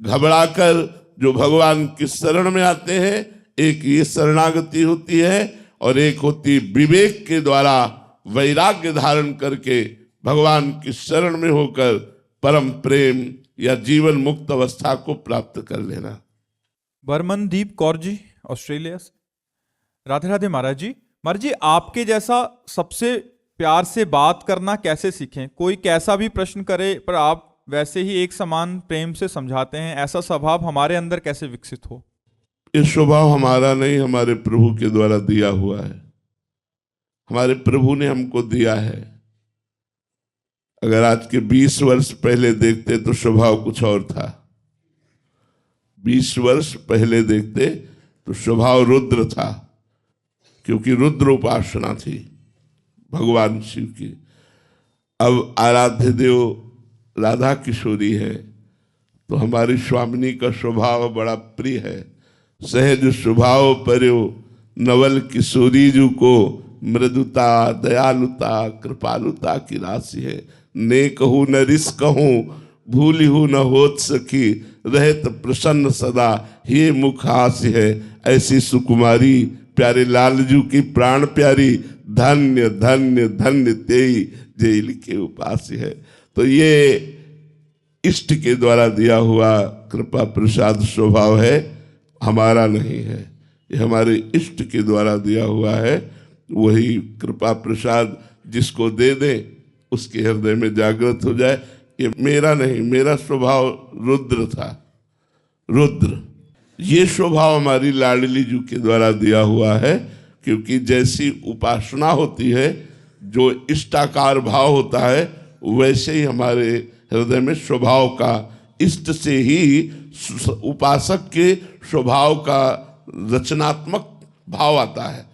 घबराकर जो भगवान की शरण में आते हैं, एक ये शरणागति होती है और एक होती विवेक के द्वारा वैराग्य धारण करके भगवान की शरण में होकर परम प्रेम या जीवन मुक्त अवस्था को प्राप्त कर लेना। बर्मनदीप कौर जी ऑस्ट्रेलिया से। राधे राधे महाराज जी। महाराज जी, आपके जैसा सबसे प्यार से बात करना कैसे सीखें? कोई कैसा भी प्रश्न करे पर आप वैसे ही एक समान प्रेम से समझाते हैं, ऐसा स्वभाव हमारे अंदर कैसे विकसित हो? ये स्वभाव हमारा नहीं, हमारे प्रभु के द्वारा दिया हुआ है। हमारे प्रभु ने हमको दिया है। अगर आज के 20 वर्ष पहले देखते तो स्वभाव कुछ और था। 20 वर्ष पहले देखते तो स्वभाव रुद्र था, क्योंकि रुद्र उपासना थी भगवान शिव की। अब आराध्य देव राधा किशोरी है तो हमारी स्वामिनी का स्वभाव बड़ा प्रिय है। सहज स्वभाव पर्यो नवल किशोरी जू को, मृदुता दयालुता कृपालुता की राशि है। ने कहूँ न रिस कहूँ, भूली हूँ न होत सकी, रहत प्रसन्न सदा ये मुख हास्य है। ऐसी सुकुमारी प्यारे लालजू की प्राण प्यारी, धन्य धन्य धन्य तेई जय लिखे उपास्य है। तो ये इष्ट के द्वारा दिया हुआ कृपा प्रसाद स्वभाव है, हमारा नहीं है। ये हमारे इष्ट के द्वारा दिया हुआ है। वही कृपा प्रसाद जिसको दे दे उसके हृदय में जागृत हो जाए। ये मेरा नहीं, मेरा स्वभाव रुद्र था। रुद्र ये स्वभाव हमारी लाडली जी के द्वारा दिया हुआ है, क्योंकि जैसी उपासना होती है, जो इष्टाकार भाव होता है, वैसे ही हमारे हृदय में स्वभाव का, इष्ट से ही उपासक के स्वभाव का रचनात्मक भाव आता है।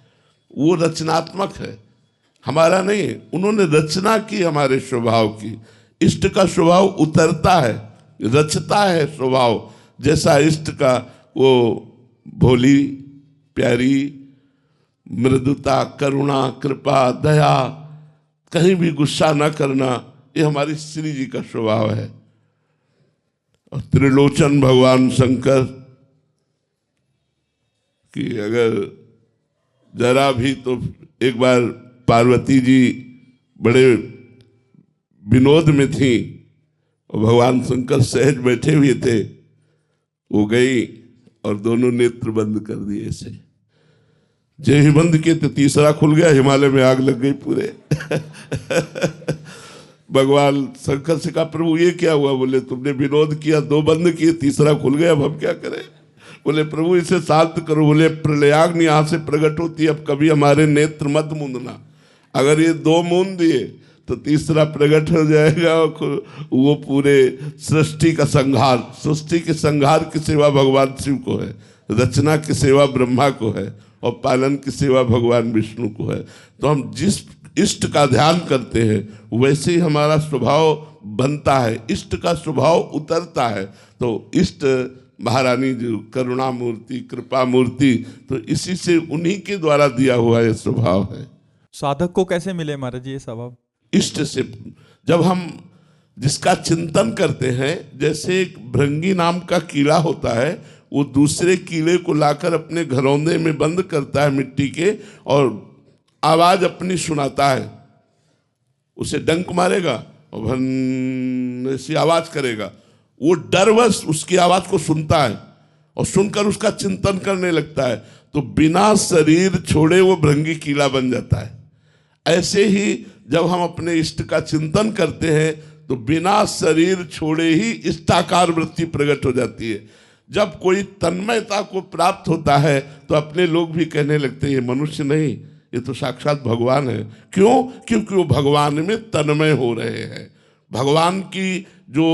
वो रचनात्मक है, हमारा नहीं है। उन्होंने रचना की हमारे स्वभाव की। इष्ट का स्वभाव उतरता है, रचता है स्वभाव। जैसा इष्ट का वो भोली प्यारी मृदुता करुणा कृपा दया, कहीं भी गुस्सा न करना, ये हमारी श्री जी का स्वभाव है। और त्रिलोचन भगवान शंकर कि अगर जरा भी, तो एक बार पार्वती जी बड़े विनोद में थी और भगवान शंकर सहज बैठे हुए थे, वो गई और दोनों नेत्र बंद कर दिए ऐसे। जय ही बंद किए तो तीसरा खुल गया, हिमालय में आग लग गई पूरे। भगवान शंकर से कहा प्रभु ये क्या हुआ? बोले तुमने विनोद किया, 2 बंद किए, तीसरा खुल गया, अब हम क्या करें? बोले प्रभु इसे शांत करो। बोले प्रलयाग्नि यहाँ से प्रकट होती है, अब कभी हमारे नेत्र मत मूंदना। अगर ये 2 मूंद दिए तो तीसरा प्रकट हो जाएगा, वो पूरे सृष्टि का संहार। सृष्टि के संहार की सेवा भगवान शिव को है, रचना की सेवा ब्रह्मा को है, और पालन की सेवा भगवान विष्णु को है। तो हम जिस इष्ट का ध्यान करते हैं वैसे ही हमारा स्वभाव बनता है, इष्ट का स्वभाव उतरता है। तो इष्ट महारानी जो करुणा मूर्ति, कृपा मूर्ति, तो इसी से उन्हीं के द्वारा दिया हुआ ये स्वभाव है। साधक को कैसे मिले महाराज जी ये स्वभाव? इष्ट से जब हम जिसका चिंतन करते हैं, जैसे एक भृंगी नाम का कीड़ा होता है, वो दूसरे कीड़े को लाकर अपने घरौंदे में बंद करता है मिट्टी के, और आवाज अपनी सुनाता है। उसे डंक मारेगा और भन ऐसी आवाज करेगा, वो डरवश उसकी आवाज को सुनता है और सुनकर उसका चिंतन करने लगता है, तो बिना शरीर छोड़े वो भृंगी कीड़ा बन जाता है। ऐसे ही जब हम अपने इष्ट का चिंतन करते हैं तो बिना शरीर छोड़े ही इष्टाकार वृत्ति प्रकट हो जाती है। जब कोई तन्मयता को प्राप्त होता है तो अपने लोग भी कहने लगते हैं ये मनुष्य नहीं, ये तो साक्षात भगवान है। क्यों? क्योंकि वो भगवान में तन्मय हो रहे हैं। भगवान की जो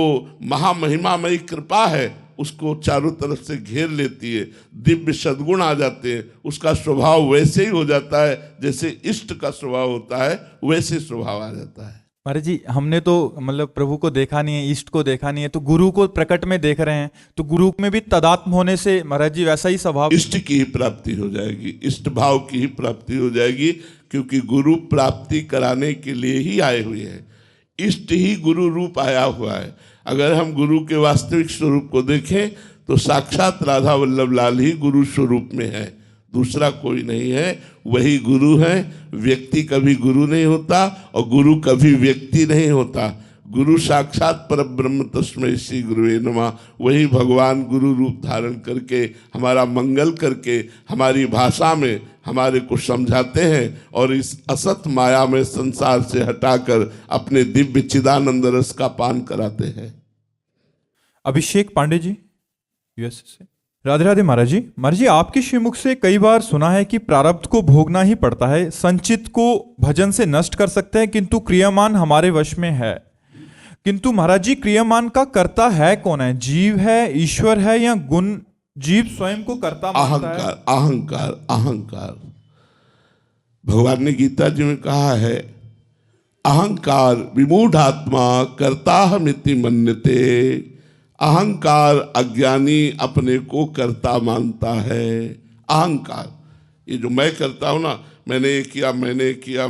महामहिमामयी कृपा है उसको चारों तरफ से घेर लेती है, दिव्य सद्गुण आ जाते हैं, उसका स्वभाव वैसे ही हो जाता है जैसे इष्ट का स्वभाव होता है, वैसे स्वभाव आ जाता है। महाराज जी हमने तो मतलब प्रभु को देखा नहीं है, इष्ट को देखा नहीं है, तो गुरु को प्रकट में देख रहे हैं, तो गुरु में भी तदात्म होने से महाराज जी वैसा ही स्वभाव, इष्ट की ही प्राप्ति हो जाएगी, इष्ट भाव की ही प्राप्ति हो जाएगी, क्योंकि गुरु प्राप्ति कराने के लिए ही आए हुए हैं। इष्ट ही गुरु रूप आया हुआ है। अगर हम गुरु के वास्तविक स्वरूप को देखें तो साक्षात राधा वल्लभ लाल ही गुरु स्वरूप में है, दूसरा कोई नहीं है, वही गुरु है। व्यक्ति कभी गुरु नहीं होता और गुरु कभी व्यक्ति नहीं होता। गुरु साक्षात परब्रह्म तस्मै श्री गुरुवे नमः। वही भगवान गुरु रूप धारण करके हमारा मंगल करके हमारी भाषा में हमारे को समझाते हैं और इस असत माया में संसार से हटाकर अपने दिव्य चिदानंद रस का पान कराते हैं। अभिषेक पांडे जी यूएस से। राधे राधे महाराज जी। महाराज जी आपके श्रीमुख से कई बार सुना है कि प्रारब्ध को भोगना ही पड़ता है, संचित को भजन से नष्ट कर सकते हैं किंतु क्रियामान हमारे वश में है। किंतु महाराज जी क्रियामान का कर्ता है कौन है? जीव है, ईश्वर है, या गुण जीव स्वयं को कर्ता मानता है? अहंकार, अहंकार, अहंकार। भगवान ने गीता जी में कहा है अहंकार विमूढ़ात्मा कर्ताहमिति मन्यते। अहंकार अज्ञानी अपने को कर्ता मानता है। अहंकार, ये जो मैं करता हूं ना, मैंने ये किया, मैंने किया,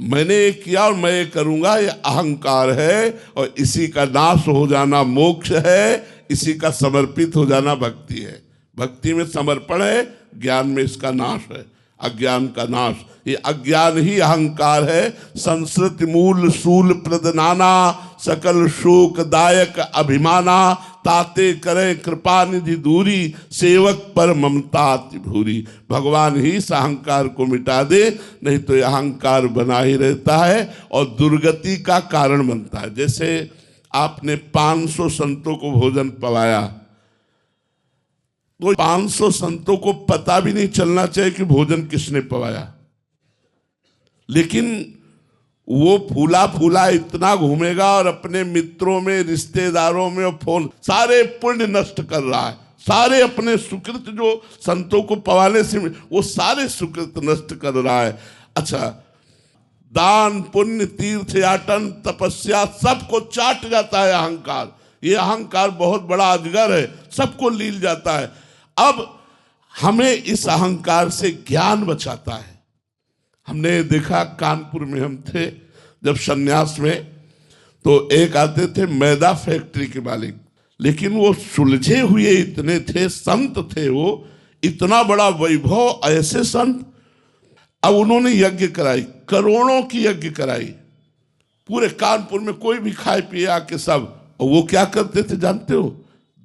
मैंने ये किया और मैं ये करूंगा, ये अहंकार है। और इसी का नाश हो जाना मोक्ष है, इसी का समर्पित हो जाना भक्ति है। भक्ति में समर्पण है, ज्ञान में इसका नाश है, अज्ञान का नाश। ये अज्ञान ही अहंकार है। संस्कृत मूल सूल प्रदनाना सकल शोक दायक अभिमाना। ताते करे कृपा निधि दूरी सेवक पर ममता अति भूरी। भगवान ही इस अहंकार को मिटा दे, नहीं तो यह अहंकार बना ही रहता है और दुर्गति का कारण बनता है। जैसे आपने 500 संतों को भोजन पवाया, तो 500 संतों को पता भी नहीं चलना चाहिए कि भोजन किसने पवाया, लेकिन वो फूला फूला इतना घूमेगा और अपने मित्रों में, रिश्तेदारों में और फोन सारे पुण्य नष्ट कर रहा है। सारे अपने सुकृत जो संतों को पवाने से वो सारे सुकृत नष्ट कर रहा है। अच्छा, दान पुण्य तीर्थ याटन तपस्या सबको चाट जाता है अहंकार। ये अहंकार बहुत बड़ा अजगर है, सबको लील जाता है। अब हमें इस अहंकार से ज्ञान बचाता है। हमने देखा कानपुर में हम थे जब सन्यास में, तो एक आते थे मैदा फैक्ट्री के मालिक, लेकिन वो सुलझे हुए इतने थे, संत थे वो, इतना बड़ा वैभव, ऐसे संत। अब उन्होंने यज्ञ कराई, करोड़ों की यज्ञ कराई, पूरे कानपुर में कोई भी खाए पिए आके सब, और वो क्या करते थे जानते हो?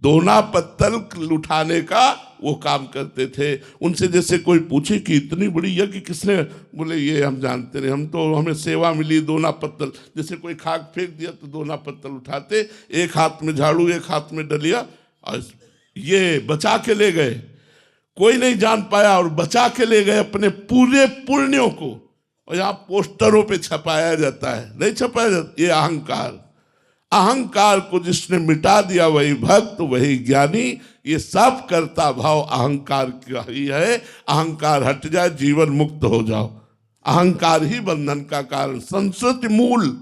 दोना पत्तल उठाने का वो काम करते थे। उनसे जैसे कोई पूछे कि इतनी बड़ी यज्ञ किसने, बोले ये हम जानते नहीं, हमें सेवा मिली दोना पत्तल। जैसे कोई खाक फेंक दिया तो दोना पत्तल उठाते, एक हाथ में झाड़ू एक हाथ में डलिया, और ये बचा के ले गए। कोई नहीं जान पाया और बचा के ले गए अपने पूरे पुण्यों को। और यहाँ पोस्टरों पे छपाया जाता है, नहीं छपाया जाता। ये अहंकार, अहंकार को जिसने मिटा दिया वही भक्त, वही ज्ञानी। ये सब कर्ता भाव अहंकार का ही है। अहंकार हट जाए, जीवन मुक्त हो जाओ। अहंकार ही बंधन का कारण, संस्कृति मूल,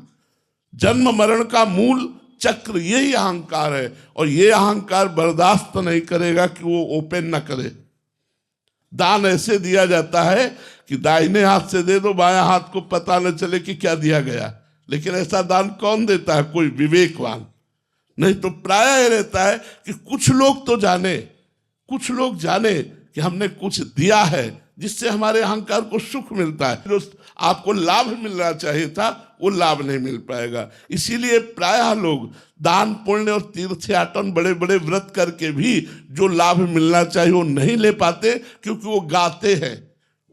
जन्म मरण का मूल चक्र यही अहंकार है। और ये अहंकार बर्दाश्त नहीं करेगा कि वो ओपन न करे। दान ऐसे दिया जाता है कि दाहिने हाथ से दे दो, बायां हाथ को पता न चले कि क्या दिया गया। लेकिन ऐसा दान कौन देता है? कोई विवेकवान। नहीं तो प्रायः रहता है कि कुछ लोग तो जाने, कुछ लोग जाने कि हमने कुछ दिया है जिससे हमारे अहंकार को सुख मिलता है। जो आपको लाभ मिलना चाहिए था वो लाभ नहीं मिल पाएगा। इसीलिए प्रायः लोग दान पुण्य और तीर्थयाटन बड़े बड़े व्रत करके भी जो लाभ मिलना चाहिए वो नहीं ले पाते, क्योंकि वो गाते हैं,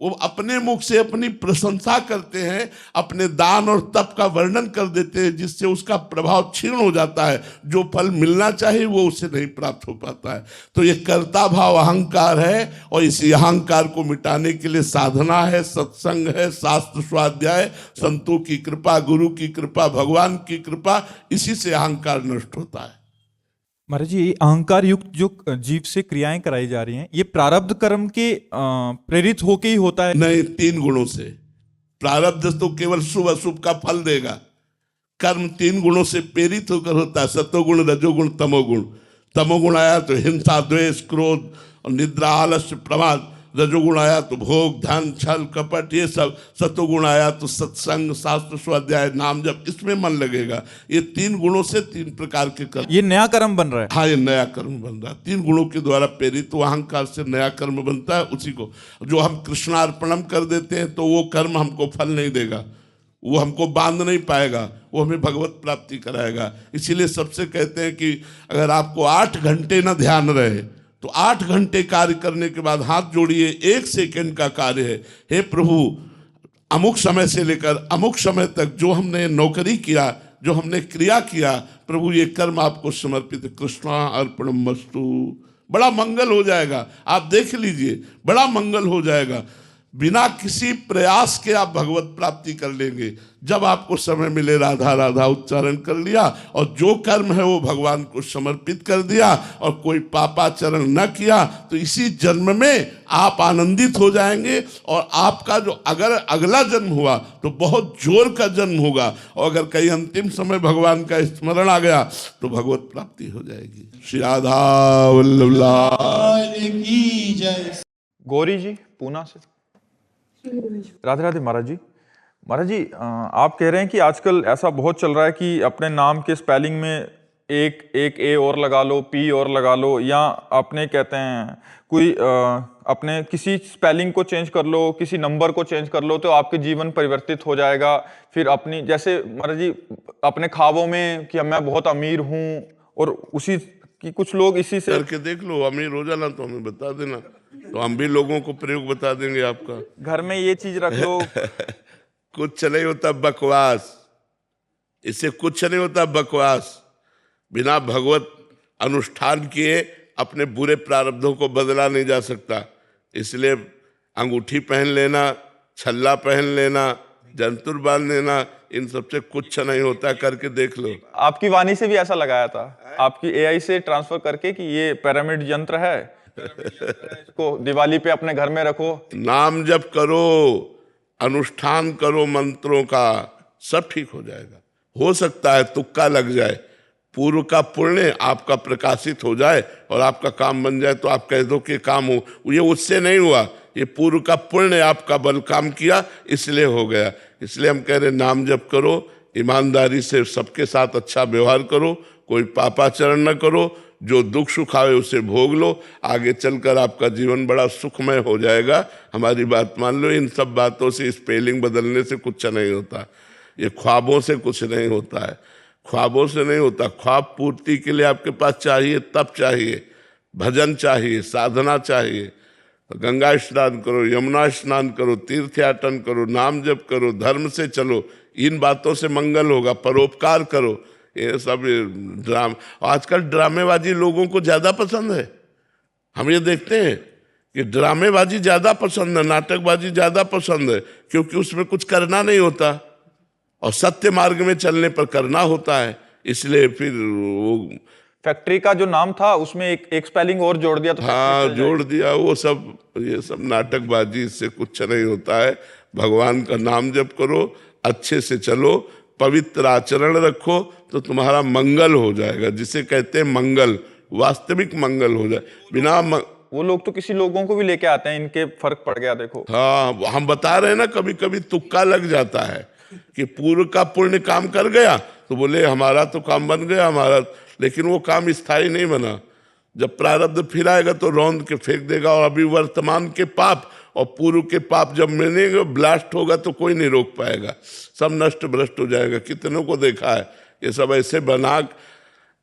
वो अपने मुख से अपनी प्रशंसा करते हैं, अपने दान और तप का वर्णन कर देते हैं, जिससे उसका प्रभाव क्षीण हो जाता है। जो फल मिलना चाहिए वो उसे नहीं प्राप्त हो पाता है। तो ये कर्ता भाव अहंकार है, और इसी अहंकार को मिटाने के लिए साधना है, सत्संग है, शास्त्र स्वाध्याय, संतों की कृपा, गुरु की कृपा, भगवान की कृपा, इसी से अहंकार नष्ट होता है। महाराज जी, अहंकार युक्त जो जीव से क्रियाएं कराई जा रही हैं, ये प्रारब्ध कर्म के प्रेरित होके ही होता है? नहीं, 3 गुणों से। प्रारब्ध तो केवल शुभ अशुभ का फल देगा। कर्म 3 गुणों से प्रेरित होकर होता है, सत्वगुण, रजोगुण, तमोगुण। तमोगुण आया तो हिंसा, द्वेष, क्रोध और निद्रा, आलस्य, प्रमाद। रजोगुण आया तो भोग, धन, छल, कपट, ये सब। सत्वगुण आया तो सत्संग, शास्त्र स्वाध्याय, नाम जप, इसमें मन लगेगा। ये 3 गुणों से 3 प्रकार के कर्म। ये नया कर्म बन रहा है? हाँ, ये नया कर्म बन रहा है। 3 गुणों के द्वारा प्रेरित तो अहंकार से नया कर्म बनता है। उसी को जो हम कृष्णार्पणम कर देते हैं तो वो कर्म हमको फल नहीं देगा, वो हमको बांध नहीं पाएगा, वो हमें भगवत प्राप्ति कराएगा। इसीलिए सबसे कहते हैं कि अगर आपको 8 घंटे न ध्यान रहे तो 8 घंटे कार्य करने के बाद हाथ जोड़िए, 1 सेकंड का कार्य है। हे प्रभु, अमुक समय से लेकर अमुक समय तक जो हमने नौकरी किया, जो हमने क्रिया किया, प्रभु ये कर्म आपको समर्पित, कृष्णा अर्पणमस्तु। बड़ा मंगल हो जाएगा। आप देख लीजिए, बड़ा मंगल हो जाएगा। बिना किसी प्रयास के आप भगवत प्राप्ति कर लेंगे। जब आपको समय मिले राधा राधा उच्चारण कर लिया, और जो कर्म है वो भगवान को समर्पित कर दिया, और कोई पापाचरण न किया, तो इसी जन्म में आप आनंदित हो जाएंगे। और आपका जो अगर अगला जन्म हुआ तो बहुत जोर का जन्म होगा, और अगर कहीं अंतिम समय भगवान का स्मरण आ गया तो भगवत प्राप्ति हो जाएगी। श्री राधा वल्लभ की जय। गौरी जी पूना से। राधे राधे महाराज जी। महाराज जी, आप कह रहे हैं कि आजकल ऐसा बहुत चल रहा है कि अपने नाम के स्पेलिंग में एक ए और लगा लो, पी और लगा लो, या अपने कहते हैं कोई अपने किसी स्पेलिंग को चेंज कर लो, किसी नंबर को चेंज कर लो तो आपके जीवन परिवर्तित हो जाएगा। फिर अपनी जैसे महाराज जी अपने ख्वाबों में कि मैं बहुत अमीर हूँ, और उसी कि कुछ लोग इसी से करके देख लो, अमीर हो जाना तो हमें बता देना, तो हम भी लोगों को प्रयोग बता देंगे आपका। घर में ये चीज रख लो। कुछ नहीं होता बकवास, इससे कुछ नहीं होता बकवास। बिना भगवत अनुष्ठान किए अपने बुरे प्रारब्धों को बदला नहीं जा सकता। इसलिए अंगूठी पहन लेना, छल्ला पहन लेना, जंतुर बांध लेना, इन सबसे कुछ नहीं होता। करके देख लो। आपकी वाणी से भी ऐसा लगाया था, आपकी एआई से ट्रांसफर करके कि ये पिरामिड यंत्र है, इसको दिवाली पे अपने घर में रखो। नाम जप करो, अनुष्ठान करो मंत्रों का, सब ठीक हो जाएगा। हो सकता है तुक्का लग जाए, पूर्व का पुण्य आपका प्रकाशित हो जाए और आपका काम बन जाए, तो आप कह दो कि काम हो। ये उससे नहीं हुआ, ये पूर्व का पुण्य आपका बल काम किया, इसलिए हो गया। इसलिए हम कह रहे नाम जप करो, ईमानदारी से सबके साथ अच्छा व्यवहार करो, कोई पापाचरण न करो, जो दुख सुख आवे उसे भोग लो। आगे चलकर आपका जीवन बड़ा सुखमय हो जाएगा। हमारी बात मान लो। इन सब बातों से स्पेलिंग बदलने से कुछ नहीं होता। ये ख्वाबों से कुछ नहीं होता है, ख्वाबों से नहीं होता। ख्वाब पूर्ति के लिए आपके पास चाहिए, तप चाहिए, भजन चाहिए, साधना चाहिए। गंगा स्नान करो, यमुना स्नान करो, तीर्थयाटन करो, नाम जप करो, धर्म से चलो, इन बातों से मंगल होगा। परोपकार करो, ये सब ड्रामा। आजकल ड्रामेबाजी लोगों को ज्यादा पसंद है। हम ये देखते हैं कि ड्रामेबाजी ज्यादा पसंद है, नाटकबाजी ज्यादा पसंद है, क्योंकि उसमें कुछ करना नहीं होता और सत्य मार्ग में चलने पर करना होता है। इसलिए फिर वो फैक्ट्री का जो नाम था उसमें एक स्पेलिंग और जोड़ दिया तो हाँ जोड़ दिया, वो सब ये सब नाटकबाजी, इससे कुछ नहीं होता है। भगवान का नाम जप करो, अच्छे से चलो, पवित्र आचरण रखो, तो तुम्हारा मंगल हो जाएगा। जिसे कहते हैं मंगल, वास्तविक मंगल हो जाए। वो लोग तो किसी लोगों को भी लेके आते हैं, इनके फर्क पड़ गया देखो। हाँ, हम बता रहे हैं ना, कभी कभी तुक्का लग जाता है कि पूर्व का पुण्य काम कर गया तो बोले हमारा तो काम बन गया हमारा, लेकिन वो काम स्थायी नहीं बना। जब प्रारब्ध फिर आएगा तो रौंद के फेंक देगा। और अभी वर्तमान के पाप और पूर्व के पाप जब मिलेंगे, ब्लास्ट होगा तो कोई नहीं रोक पाएगा, सब नष्ट भ्रष्ट हो जाएगा। कितनों को देखा है ये सब ऐसे बना।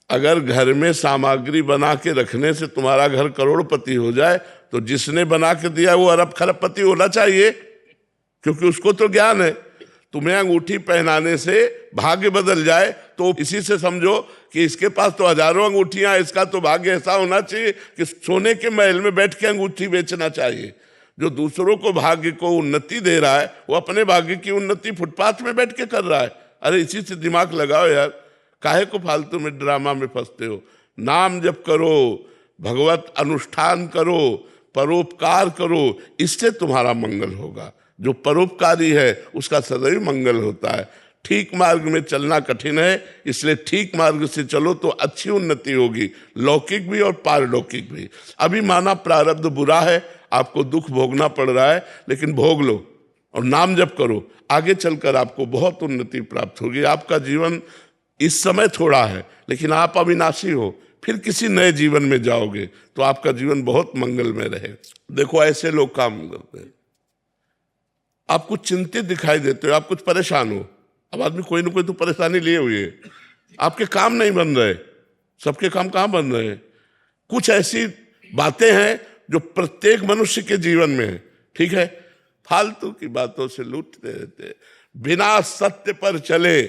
अगर घर में सामग्री बना के रखने से तुम्हारा घर करोड़पति हो जाए, तो जिसने बना के दिया वो अरब खरबपति होना चाहिए, क्योंकि उसको तो ज्ञान है। तुम्हें अंगूठी पहनाने से भाग्य बदल जाए तो इसी से समझो कि इसके पास तो हजारों अंगूठियां, इसका तो भाग्य ऐसा होना चाहिए कि सोने के महल में बैठ के अंगूठी बेचना चाहिए। जो दूसरों को भाग्य को उन्नति दे रहा है, वो अपने भाग्य की उन्नति फुटपाथ में बैठ के कर रहा है। अरे इसी से दिमाग लगाओ यार, काहे को फालतू में ड्रामा में फंसते हो। नाम जप करो, भगवत अनुष्ठान करो, परोपकार करो, इससे तुम्हारा मंगल होगा। जो परोपकारी है उसका सदैव मंगल होता है। ठीक मार्ग में चलना कठिन है, इसलिए ठीक मार्ग से चलो तो अच्छी उन्नति होगी, लौकिक भी और पारलौकिक भी। अभी माना प्रारब्ध बुरा है, आपको दुख भोगना पड़ रहा है, लेकिन भोग लो और नाम जप करो, आगे चलकर आपको बहुत उन्नति प्राप्त होगी। आपका जीवन इस समय थोड़ा है, लेकिन आप अविनाशी हो, फिर किसी नए जीवन में जाओगे तो आपका जीवन बहुत मंगलमय रहे। देखो ऐसे लोग काम करते हैं, आप कुछ चिंतित दिखाई देते हो, आप कुछ परेशान हो। अब आदमी कोई ना कोई तो परेशानी लिए हुए है, आपके काम नहीं बन रहे, सबके काम कहाँ बन रहे हैं। कुछ ऐसी बातें हैं जो प्रत्येक मनुष्य के जीवन में है, ठीक है। फालतू की बातों से लूटते रहते, बिना सत्य पर चले,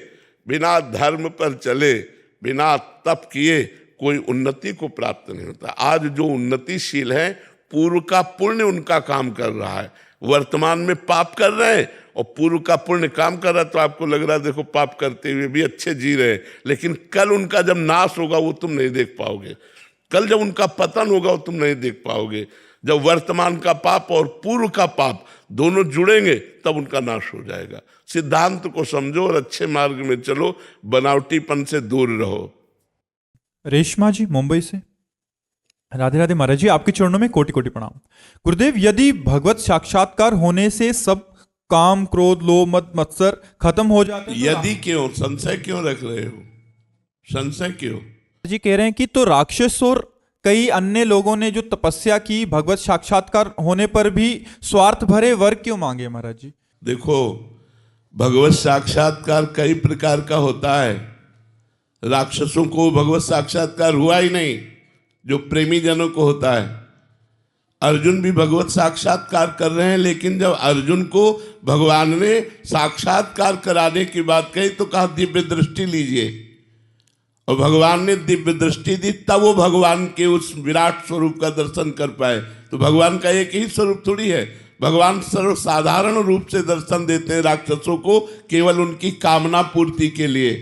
बिना धर्म पर चले, बिना तप किए कोई उन्नति को प्राप्त नहीं होता। आज जो उन्नतिशील है, पूर्व का पुण्य उनका काम कर रहा है, वर्तमान में पाप कर रहे हैं और पूर्व का पुण्य काम कर रहा है। तो आपको लग रहा है देखो पाप करते हुए भी अच्छे जी रहे हैं, लेकिन कल उनका जब नाश होगा वो तुम नहीं देख पाओगे। कल जब उनका पतन होगा वो तुम नहीं देख पाओगे। जब वर्तमान का पाप और पूर्व का पाप दोनों जुड़ेंगे तब उनका नाश हो जाएगा। सिद्धांत को समझो और अच्छे मार्ग में चलो, बनावटीपन से दूर रहो। रेशमा जी मुंबई से। राधे राधे महाराज जी, आपके चरणों में कोटि कोटि प्रणाम। गुरुदेव, यदि भगवत साक्षात्कार होने से सब काम क्रोध लोभ मद मत्सर खत्म हो जाते हैं, यदि क्यों, संशय क्यों रख रहे हो, संशय क्यों? जी कह रहे हैं कि तो राक्षस और कई अन्य लोगों ने जो तपस्या की, भगवत साक्षात्कार होने पर भी स्वार्थ भरे वर क्यों मांगे महाराज जी? देखो, भगवत साक्षात्कार कई प्रकार का होता है। राक्षसों को भगवत साक्षात्कार हुआ ही नहीं जो प्रेमी जनों को होता है। अर्जुन भी भगवत साक्षात्कार कर रहे हैं, लेकिन जब अर्जुन को भगवान ने साक्षात्कार कराने की बात कही तो कहा दिव्य दृष्टि लीजिए, और भगवान ने दिव्य दृष्टि दी, तब वो भगवान के उस विराट स्वरूप का दर्शन कर पाए। तो भगवान का एक ही स्वरूप थोड़ी है, भगवान सर्वसाधारण रूप से दर्शन देते हैं राक्षसों को, केवल उनकी कामना पूर्ति के लिए।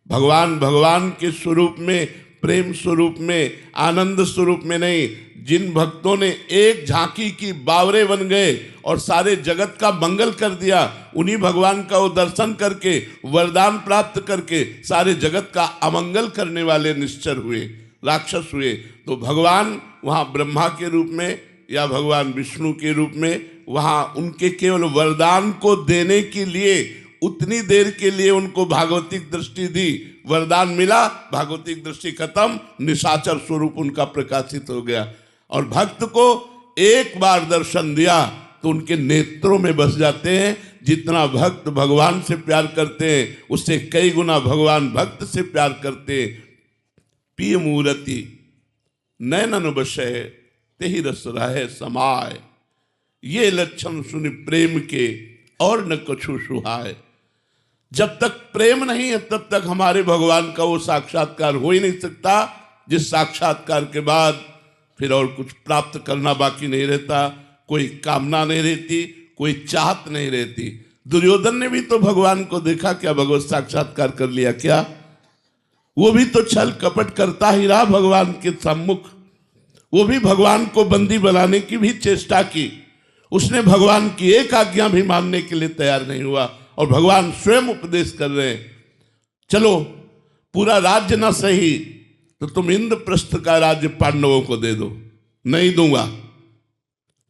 भगवान के स्वरूप में, प्रेम स्वरूप में, आनंद स्वरूप में नहीं। जिन भक्तों ने एक झांकी की बावरे बन गए और सारे जगत का मंगल कर दिया, उन्हीं भगवान का वो दर्शन करके, वरदान प्राप्त करके सारे जगत का अमंगल करने वाले निश्चर हुए, राक्षस हुए। तो भगवान वहाँ ब्रह्मा के रूप में या भगवान विष्णु के रूप में, वहाँ उनके केवल वरदान को देने के लिए, उतनी देर के लिए उनको भागवतिक दृष्टि दी, वरदान मिला, भागवतिक दृष्टि खत्म, निशाचर स्वरूप उनका प्रकाशित हो गया। और भक्त को एक बार दर्शन दिया तो उनके नेत्रों में बस जाते हैं, जितना भक्त भगवान से प्यार करते हैं उससे कई गुना भगवान भक्त से प्यार करते हैं। पिय मूर्ति नैनन बसै तेहि रस रहे समाय, ये लक्षण सुनि प्रेम के और न कछु सुहाय। जब तक प्रेम नहीं है तब तक हमारे भगवान का वो साक्षात्कार हो ही नहीं सकता, जिस साक्षात्कार के बाद फिर और कुछ प्राप्त करना बाकी नहीं रहता, कोई कामना नहीं रहती, कोई चाहत नहीं रहती। दुर्योधन ने भी तो भगवान को देखा क्या, भगवत साक्षात्कार कर लिया क्या? वो भी तो छल कपट करता ही रहा भगवान के सम्मुख। वो भी भगवान को बंदी बनाने की भी चेष्टा की, उसने भगवान की एक आज्ञा भी मानने के लिए तैयार नहीं हुआ। और भगवान स्वयं उपदेश कर रहे हैं, चलो पूरा राज्य ना सही तो तुम इंद्रप्रस्थ का राज्य पांडवों को दे दो। नहीं दूंगा।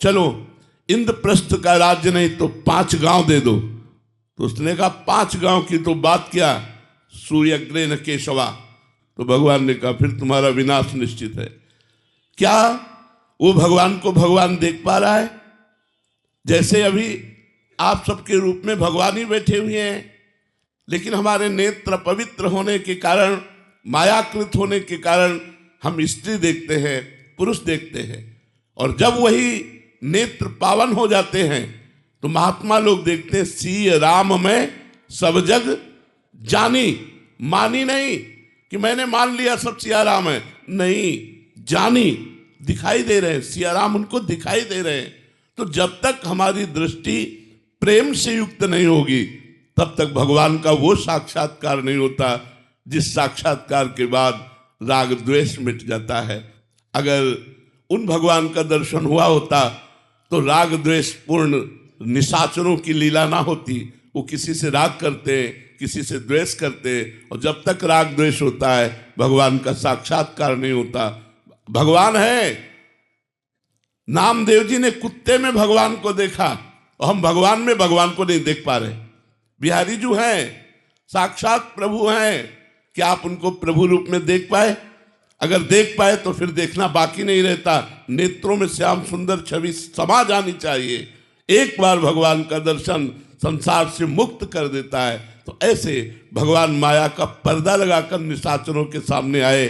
चलो इंद्रप्रस्थ का राज्य नहीं तो 5 गांव दे दो। तो उसने कहा 5 गांव की तो बात क्या, सूर्यग्रे न केशवा। तो भगवान ने कहा फिर तुम्हारा विनाश निश्चित है। क्या वो भगवान को भगवान देख पा रहा है? जैसे अभी आप सबके रूप में भगवान ही बैठे हुए हैं, लेकिन हमारे नेत्र पवित्र होने के कारण, मायाकृत होने के कारण हम स्त्री देखते हैं, पुरुष देखते हैं। और जब वही नेत्र पावन हो जाते हैं तो महात्मा लोग देखते हैं सिय राम में सब जग जानी। मानी नहीं कि मैंने मान लिया सब सिया राम है, नहीं, जानी, दिखाई दे रहे हैं, सिया राम उनको दिखाई दे रहे हैं। तो जब तक हमारी दृष्टि प्रेम से युक्त नहीं होगी तब तक भगवान का वो साक्षात्कार नहीं होता जिस साक्षात्कार के बाद राग द्वेष मिट जाता है। अगर उन भगवान का दर्शन हुआ होता तो राग द्वेष पूर्ण निशाचरों की लीला ना होती। वो किसी से राग करते हैं, किसी से द्वेष करते हैं, और जब तक राग द्वेष होता है भगवान का साक्षात्कार नहीं होता। भगवान है, नामदेव जी ने कुत्ते में भगवान को देखा और हम भगवान में भगवान को नहीं देख पा रहे। बिहारी जी हैं, साक्षात प्रभु हैं, क्या आप उनको प्रभु रूप में देख पाए? अगर देख पाए तो फिर देखना बाकी नहीं रहता। नेत्रों में श्याम सुंदर छवि समा जानी चाहिए। एक बार भगवान का दर्शन संसार से मुक्त कर देता है। तो ऐसे भगवान माया का पर्दा लगाकर निशाचरों के सामने आए,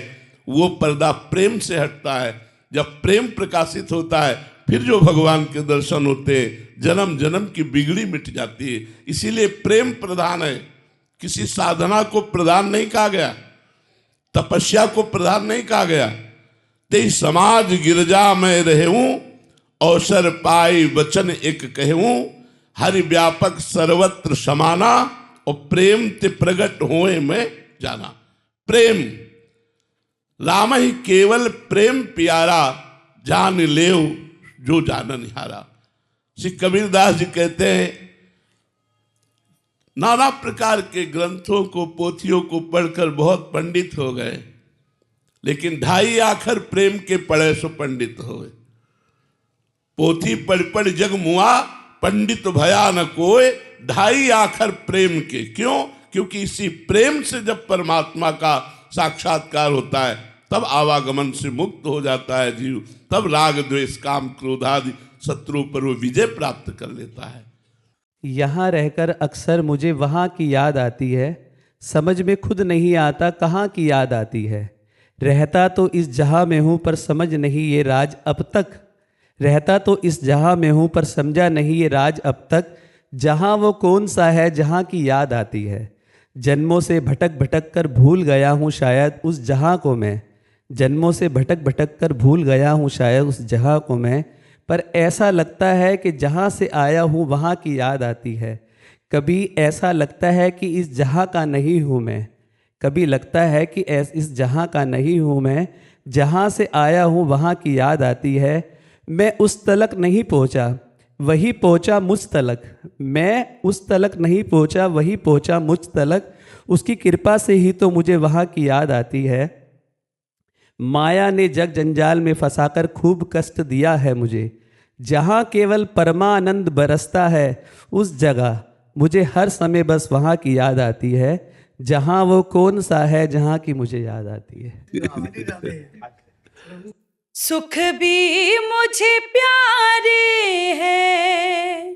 वो पर्दा प्रेम से हटता है। जब प्रेम प्रकाशित होता है फिर जो भगवान के दर्शन होते हैं, जन्म जन्म की बिगड़ी मिट जाती है। इसीलिए प्रेम प्रधान है, किसी साधना को प्रधान नहीं कहा गया, तपस्या को प्रधान नहीं कहा गया। ते समाज गिरजा में रहूं, अवसर पाई वचन एक कहूं, हरि व्यापक सर्वत्र समाना, और प्रेम ते प्रगट होए में जाना। प्रेम, राम ही केवल प्रेम प्यारा, जान लेव जो जानन हारा। श्री कबीरदास जी कहते हैं, नाना प्रकार के ग्रंथों को, पोथियों को पढ़कर बहुत पंडित हो गए, लेकिन 2.5 आखर प्रेम के पढ़े सो पंडित होए। पोथी पढ़ पढ़ जग मुआ, पंडित भया न कोय, 2.5 आखर प्रेम के। क्यों? क्योंकि इसी प्रेम से जब परमात्मा का साक्षात्कार होता है तब आवागमन से मुक्त हो जाता है जीव, तब राग द्वेष काम क्रोध आदि शत्रु पर वो विजय प्राप्त कर लेता है। यहाँ रहकर अक्सर मुझे वहाँ की याद आती है, समझ में खुद नहीं आता कहाँ की याद आती है। रहता तो इस जहाँ में हूँ पर समझ नहीं ये राज अब तक, रहता तो इस जहाँ में हूँ पर समझा नहीं ये राज अब तक, जहाँ वो कौन सा है जहाँ की याद आती है। जन्मों से भटक भटक कर भूल गया हूँ शायद उस जहाँ को मैं, जन्मों से भटक भटक कर भूल गया हूँ शायद उस जहाँ को मैं, पर ऐसा लगता है कि जहाँ से आया हूँ वहाँ की याद आती है। कभी ऐसा लगता है कि इस जहाँ का नहीं हूँ मैं, कभी लगता है कि इस जहाँ का नहीं हूँ मैं, जहाँ से आया हूँ वहाँ की याद आती है। मैं उस तलक नहीं पहुँचा, वही पहुँचा मुझ तलक, मैं उस तलक नहीं पहुँचा, वही पहुँचा मुझ तलक, उसकी कृपा से ही तो मुझे वहाँ की याद आती है। माया ने जग जंजाल में फंसाकर खूब कष्ट दिया है मुझे, जहाँ केवल परमानंद बरसता है उस जगह मुझे हर समय बस वहाँ की याद आती है, जहाँ वो कौन सा है जहाँ की मुझे याद आती है। सुख भी मुझे प्यारे हैं,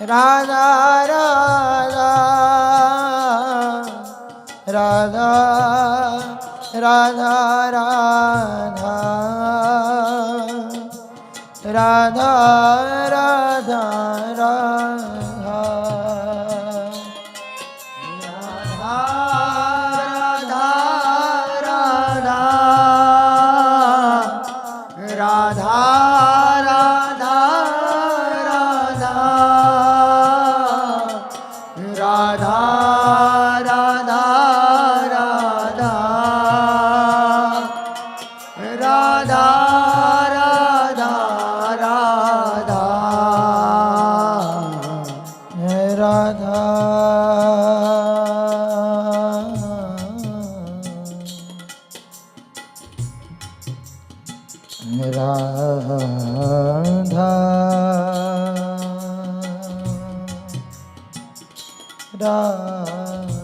राधा राधा राधा राधा राधा राधा राधा राधा